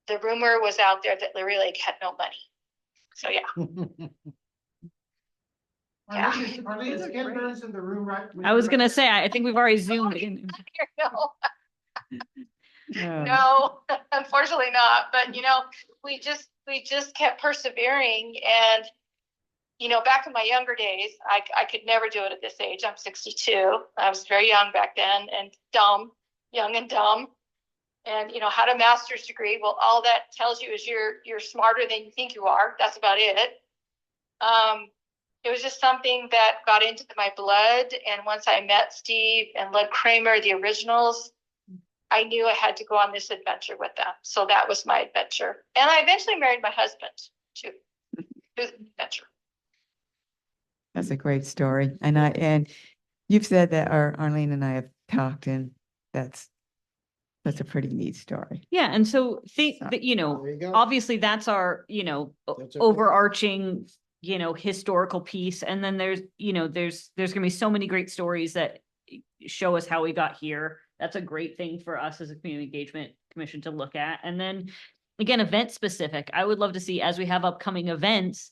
Speaker 10: the rumor was out there that Leary Lake had no money. So yeah. Yeah.
Speaker 9: Arlene, is Ken Burns in the room, right?
Speaker 2: I was gonna say, I think we've already zoomed in.
Speaker 10: No,
Speaker 1: no,
Speaker 10: no, unfortunately not. But we just kept persevering. And back in my younger days, I could never do it at this age. I'm 62. I was very young back then and young and dumb. And had a master's degree. Well, all that tells you is you're smarter than you think you are. That's about it. It was just something that got into my blood. And once I met Steve and Lud Kramer, the originals, I knew I had to go on this adventure with them. So that was my adventure. And I eventually married my husband too. Through the adventure.
Speaker 1: that's a great story. And you've said that Arlene and I have talked, and that's a pretty neat story.
Speaker 2: Yeah, and so think that,
Speaker 3: There you go.
Speaker 2: obviously that's our,
Speaker 3: That's a-
Speaker 2: overarching, historical piece. And then there's gonna be so many great stories that show us how we got here. That's a great thing for us as a community engagement commission to look at. And then again, event specific, I would love to see as we have upcoming events.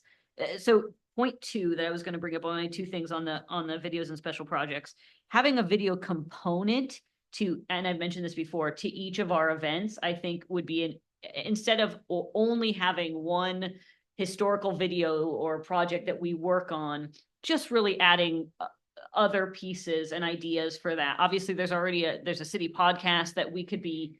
Speaker 2: So point 2 that I was going to bring up, only 2 things on the videos and special projects, having a video component to, and I've mentioned this before, to each of our events, I think would be instead of only having one historical video or project that we work on, just really adding other pieces and ideas for that. Obviously, there's a city podcast that we could be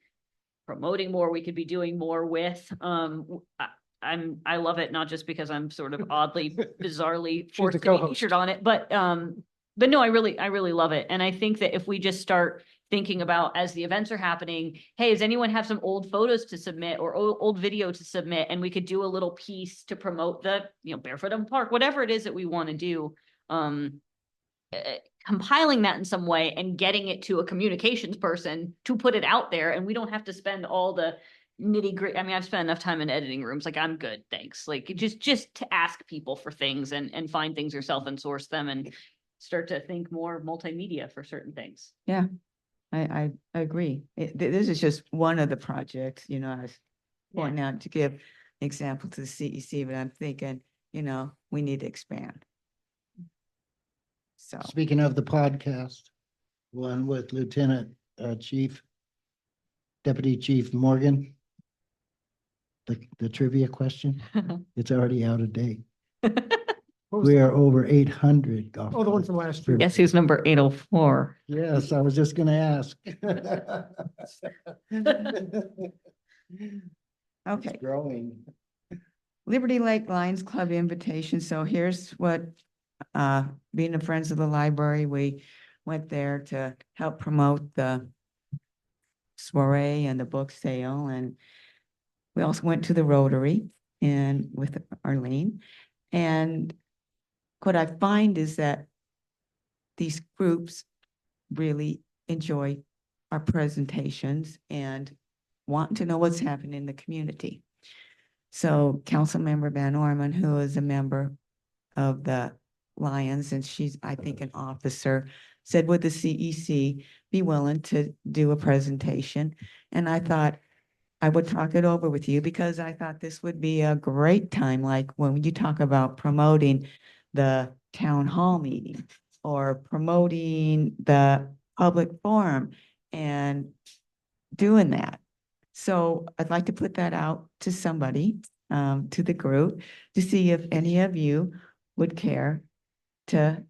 Speaker 2: promoting more, we could be doing more with. I love it, not just because I'm sort of oddly, bizarrely forced to be
Speaker 9: co-host.
Speaker 2: featured on it, but no, I really love it. And I think that if we just start thinking about, as the events are happening, hey, does anyone have some old photos to submit or old video to submit? And we could do a little piece to promote the, Barefoot in the Park, whatever it is that we want to do. Compiling that in some way and getting it to a communications person to put it out there. And we don't have to spend all the nitty-gritty. I mean, I've spent enough time in editing rooms. Like, I'm good, thanks. Like, just to ask people for things and find things yourself and source them and start to think more multimedia for certain things.
Speaker 1: Yeah, I agree. This is just one of the projects, I was pointing out to give example to the CEC, but I'm thinking, we need to expand. So,
Speaker 3: Speaking of the podcast, one with Deputy Chief Morgan. The trivia question, it's already out of date.
Speaker 9: What was
Speaker 3: We
Speaker 9: the-
Speaker 3: are over 800. golf
Speaker 9: Oh, the one
Speaker 3: courses.
Speaker 9: from last year.
Speaker 2: Guess who's number 804?
Speaker 3: Yes, I was just gonna ask.
Speaker 1: okay.
Speaker 3: It's growing.
Speaker 1: Liberty Lake Lions Club invitation. So here's what, being the Friends of the Library, we went there to help promote the soiree and the book sale. And we also went to the Rotary and with Arlene. And what I find is that these groups really enjoy our presentations and want to know what's happening in the community. So Councilmember Van Orman, who is a member of the Lions, and she's, I think, an officer, said, would the CEC be willing to do a presentation? And I thought, I would talk it over with you because I thought this would be a great time, like when you talk about promoting the town hall meeting or promoting the public forum and doing that. So I'd like to put that out to somebody, to the group, to see if any of you would care to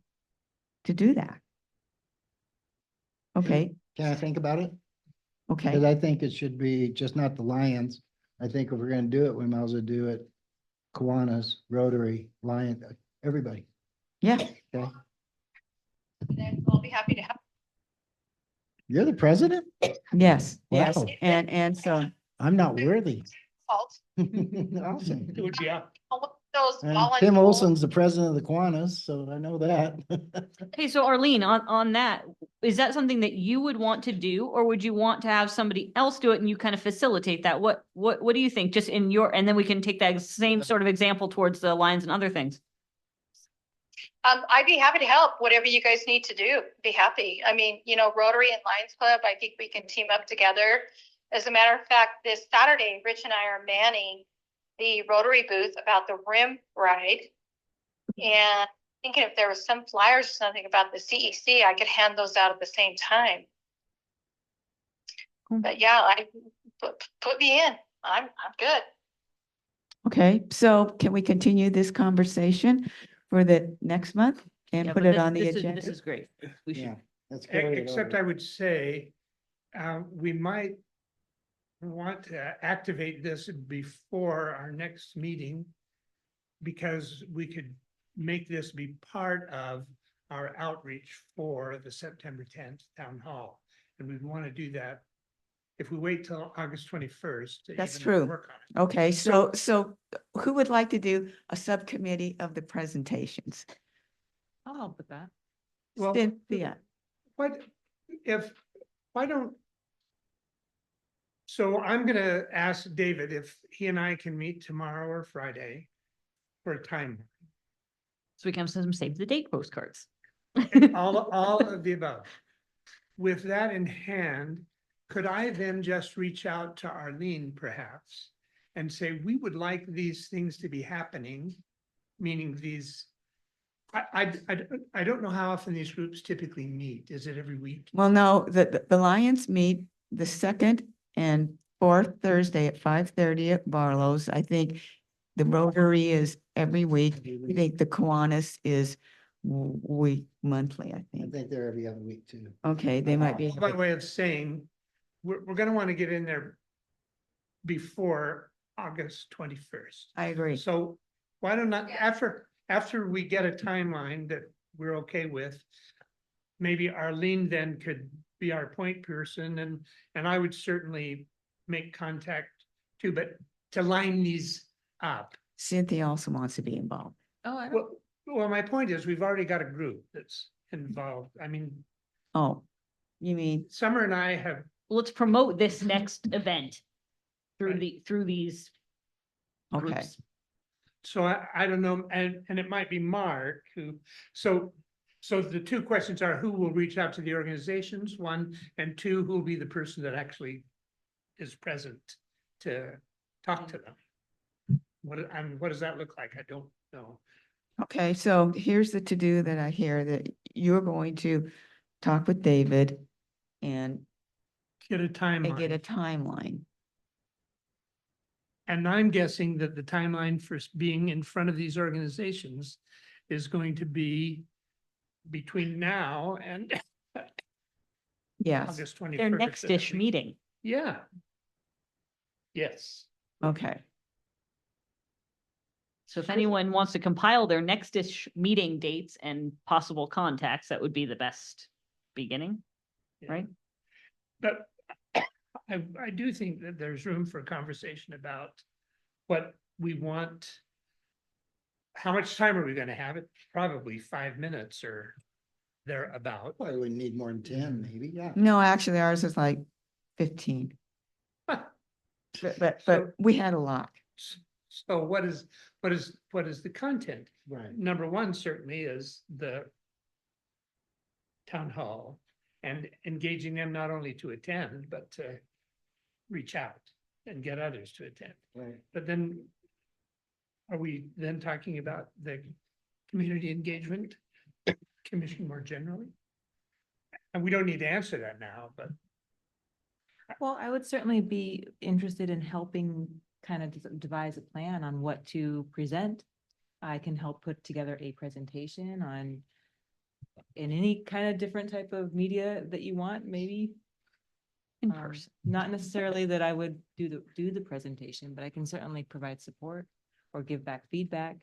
Speaker 1: do that. Okay,
Speaker 3: Can I think about it? Because
Speaker 1: okay,
Speaker 3: I think it should be just not the Lions. I think if we're gonna do it, we might as well do it Kiwanis, Rotary, Lion, everybody.
Speaker 1: yeah,
Speaker 3: Okay,
Speaker 10: Then I'll be happy to help.
Speaker 3: you're the president?
Speaker 1: yes, yes.
Speaker 3: Wow.
Speaker 1: And so,
Speaker 3: I'm not worthy.
Speaker 10: Fault.
Speaker 3: Awesome.
Speaker 6: It would be up.
Speaker 10: Those
Speaker 3: And
Speaker 10: volunteers.
Speaker 3: Tim Olson's the president of the Kiwanis, so I know that.
Speaker 2: Okay, so Arlene, on that, is that something that you would want to do, or would you want to have somebody else do it and you kind of facilitate that? What do you think? Just in your, and then we can take that same sort of example towards the Lions and other things.
Speaker 10: I'd be happy to help, whatever you guys need to do, be happy. I mean, Rotary and Lions Club, I think we can team up together. As a matter of fact, this Saturday, Rich and I are manning the Rotary booth about the Rim Ride. And thinking if there was some flyers or something about the CEC, I could hand those out at the same time.
Speaker 2: Cool.
Speaker 10: But yeah, put me in. I'm good.
Speaker 1: okay, so can we continue this conversation for the next month and
Speaker 2: Yeah,
Speaker 1: put
Speaker 2: but
Speaker 1: it on the
Speaker 2: this
Speaker 1: agenda?
Speaker 2: This is great. We should.
Speaker 3: Yeah, let's carry it
Speaker 6: Except
Speaker 3: over.
Speaker 6: I would say, we might want to activate this before our next meeting, because we could make this be part of our outreach for the September 10th town hall. And we'd want to do that if we wait till August 21st.
Speaker 1: That's true.
Speaker 6: Work on it.
Speaker 1: Okay, so who would like to do a subcommittee of the presentations?
Speaker 7: I'll help with that.
Speaker 6: Well,
Speaker 1: Cynthia,
Speaker 6: why don't. So I'm gonna ask David if he and I can meet tomorrow or Friday for a time.
Speaker 2: So we can have some save the date postcards.
Speaker 6: All of the above. With that in hand, could I then just reach out to Arlene perhaps and say, we would like these things to be happening, meaning these. I don't know how often these groups typically meet. Is it every week?
Speaker 1: well, no, the Lions meet the second and fourth Thursday at 5:30 at Barlow's. I think the Rotary is every week. I think the Kiwanis is monthly, I
Speaker 3: I
Speaker 1: think.
Speaker 3: think they're every other week too.
Speaker 1: Okay, they might be.
Speaker 6: By way of saying, we're gonna want to get in there before August 21st.
Speaker 1: I agree.
Speaker 6: So why don't I, after we get a timeline that we're okay with, maybe Arlene then could be our point person, and I would certainly make contact too, but to line these up.
Speaker 1: Cynthia also wants to be involved.
Speaker 7: Oh, I don't,
Speaker 6: Well, my point is, we've already got a group that's involved. I mean,
Speaker 1: Oh, you mean,
Speaker 6: Summer and I have,
Speaker 2: Let's promote this next event through
Speaker 6: Right.
Speaker 2: through these
Speaker 1: okay,
Speaker 2: groups.
Speaker 6: so I don't know, and it might be Mark who, so the two questions are, who will reach out to the organizations, one, and two, who will be the person that actually is present to talk to them? What does that look like? I don't know.
Speaker 1: okay, so here's the to-do that I hear, that you're going to talk with David and
Speaker 6: Get a
Speaker 1: get a
Speaker 6: timeline.
Speaker 1: timeline.
Speaker 6: And I'm guessing that the timeline for being in front of these organizations is going to be between now and
Speaker 1: Yes,
Speaker 6: August 21st.
Speaker 2: Their next-ish meeting.
Speaker 6: Yeah. Yes.
Speaker 1: okay,
Speaker 2: So if anyone wants to compile their next-ish meeting dates and possible contacts, that would be the best beginning.
Speaker 6: Yeah.
Speaker 2: Right.
Speaker 6: But I do think that there's room for conversation about what we want. How much time are we gonna have? It probably 5 minutes or thereabout.
Speaker 3: Probably wouldn't need more than 10, maybe, yeah.
Speaker 1: no, actually ours is like 15, but
Speaker 6: So-
Speaker 1: we had a lot.
Speaker 6: So what is the content?
Speaker 3: Right.
Speaker 6: Number one certainly is the town hall and engaging them not only to attend, but to reach out. and get others to attend.
Speaker 3: Right.
Speaker 6: But then are we then talking about the community engagement commission more generally? And we don't need to answer that now, but
Speaker 7: Well, I would certainly be interested in helping kind of devise a plan on what to present. I can help put together a presentation on in any kind of different type of media that you want, maybe.
Speaker 2: In
Speaker 7: Um,
Speaker 2: person.
Speaker 7: Not necessarily that I would do the presentation, but I can certainly provide support or give back feedback.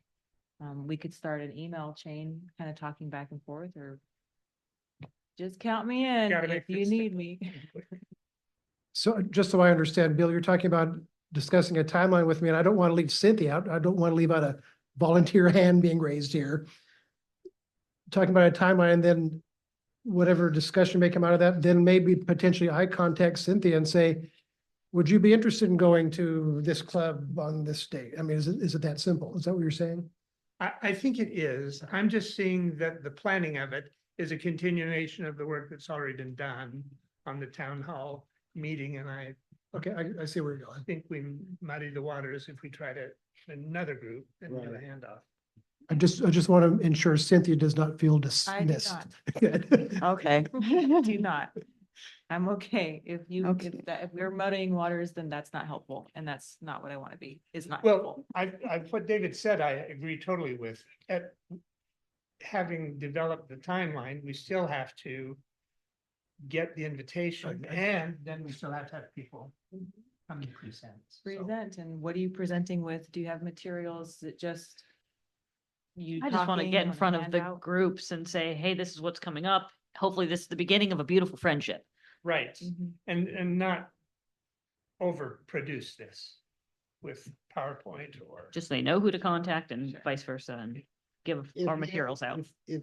Speaker 7: We could start an email chain, kind of talking back and forth, or just count me in
Speaker 6: Gotta
Speaker 7: if
Speaker 6: make
Speaker 7: you
Speaker 6: this
Speaker 7: need me.
Speaker 9: So just so I understand, Bill, you're talking about discussing a timeline with me, and I don't want to leave Cynthia out. I don't want to leave out a volunteer hand being raised here. Talking about a timeline, then whatever discussion may come out of that, then maybe potentially I contact Cynthia and say, would you be interested in going to this club on this date? I mean, is it that simple? Is that what you're saying?
Speaker 6: I think it is. I'm just seeing that the planning of it is a continuation of the work that's already been done on the town hall meeting, and I
Speaker 9: Okay, I see where you're going.
Speaker 6: think we muddy the waters if we try to, another group and do a
Speaker 3: Right.
Speaker 6: handoff.
Speaker 9: I just want to ensure Cynthia does not feel
Speaker 7: I do
Speaker 9: dismissed.
Speaker 7: not.
Speaker 9: Good.
Speaker 1: Okay.
Speaker 7: Do not. I'm okay.
Speaker 1: Okay.
Speaker 7: If we're muddying waters, then that's not helpful. And that's not what I want to be. It's not
Speaker 6: Well,
Speaker 7: helpful.
Speaker 6: what David said, I agree totally with. At having developed the timeline, we still have to get the invitation, and then we still have to have people come and present. So-
Speaker 7: Present, and what are you presenting with? Do you have materials that just? You
Speaker 2: I just want to
Speaker 7: talking,
Speaker 2: get in
Speaker 7: want a
Speaker 2: front of the
Speaker 7: handout?
Speaker 2: groups and say, hey, this is what's coming up. Hopefully this is the beginning of a beautiful friendship.
Speaker 6: Right,
Speaker 7: Mhm.
Speaker 6: and not overproduce this with PowerPoint or.
Speaker 2: Just so they know who to contact and
Speaker 6: Sure.
Speaker 2: vice versa and give
Speaker 3: If
Speaker 2: our
Speaker 3: you-
Speaker 2: materials out.
Speaker 3: If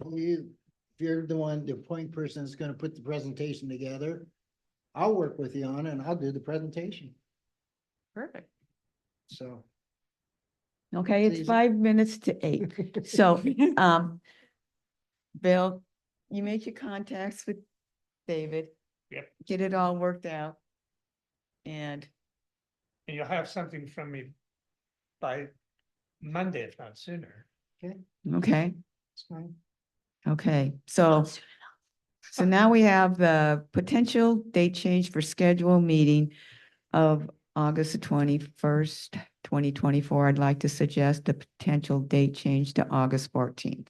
Speaker 3: you're the one, the point person that's gonna put the presentation together, I'll work with you on it and I'll do the presentation.
Speaker 7: Perfect.
Speaker 3: So.
Speaker 1: Okay, it's
Speaker 3: Easy.
Speaker 1: 5 minutes to 8. So, Bill, you make your contacts with David.
Speaker 6: Yep.
Speaker 1: Get it all worked out. And
Speaker 6: And you'll have something from me by Monday, if not sooner.
Speaker 1: okay,
Speaker 3: It's fine.
Speaker 1: okay, so now we have the potential date change for schedule meeting of August the 21st, 2024. I'd like to suggest a potential date change to August 14th.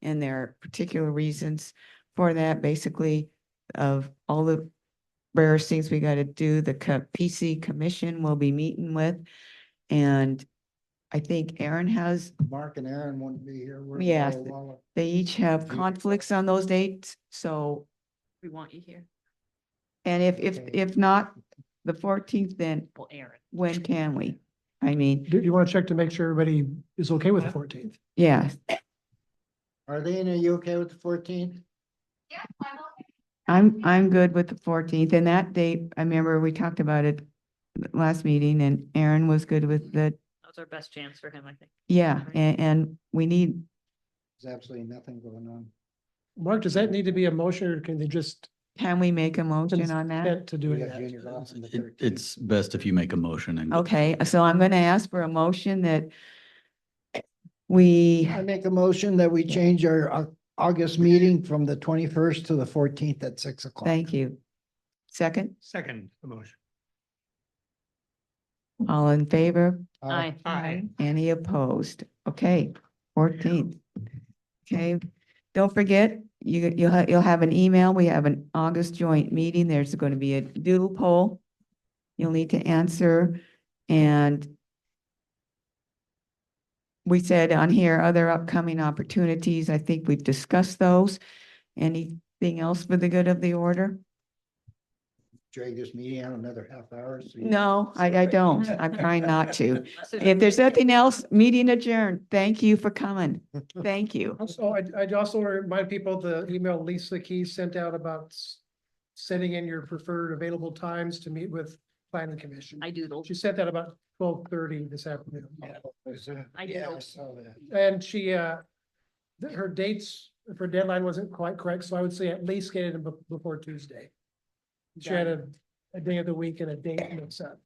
Speaker 1: And there are particular reasons for that, basically of all the various things we got to do, the PC commission will be meeting with. And I think Aaron has,
Speaker 3: Mark and Aaron won't be here. We're
Speaker 1: Yes.
Speaker 3: all-
Speaker 1: they each have conflicts on those dates, so.
Speaker 2: We want you here.
Speaker 1: And if
Speaker 3: Okay.
Speaker 1: not the 14th, then
Speaker 2: Well, Aaron.
Speaker 1: when can we? I mean,
Speaker 9: Do you want to check to make sure everybody is okay with the 14th?
Speaker 1: yeah,
Speaker 3: Are they, are you okay with the 14th?
Speaker 10: Yeah,
Speaker 1: I'm good with the 14th, and that date, I remember we talked about it last meeting, and Aaron was good with the,
Speaker 2: That was our best chance for him, I think.
Speaker 1: yeah, and we need,
Speaker 3: There's absolutely nothing going on.
Speaker 9: Mark, does that need to be a motion or can they just
Speaker 1: can we make a motion on that?
Speaker 9: consent to
Speaker 3: We
Speaker 9: doing
Speaker 3: got
Speaker 9: that?
Speaker 3: juniors off on the
Speaker 8: It-
Speaker 3: 13th.
Speaker 8: It's best if you make a motion and. go
Speaker 1: Okay,
Speaker 8: forward.
Speaker 1: so I'm gonna ask for a motion that we,
Speaker 3: I make a motion that we change our August meeting from the 21st to the 14th at 6 o'clock.
Speaker 1: thank you. Second,
Speaker 6: Second motion.
Speaker 1: all in favor?
Speaker 2: Aye.
Speaker 6: Aye.
Speaker 1: Any opposed? Okay, 14th. Okay, don't forget, you'll have an email. We have an August joint meeting. There's going to be a doodle poll. You'll need to answer, and we said on here, other upcoming opportunities. I think we've discussed those. Anything else for the good of the order?
Speaker 3: Drag this meeting out another half hour. so you-
Speaker 1: No, I don't. I'm trying not to. If there's nothing else, meeting adjourned. Thank you for coming. Thank you.
Speaker 9: Also, I'd also remind people the email Lisa Keys sent out about setting in your preferred available times to meet with planning commission.
Speaker 2: I doodled.
Speaker 9: She sent that about 12:30 this afternoon.
Speaker 2: I
Speaker 3: Yeah, I
Speaker 2: know.
Speaker 3: saw that.
Speaker 9: And she, her dates, her deadline wasn't quite correct, so I would say at least get it in before Tuesday. She had a day of the week and a date mix up.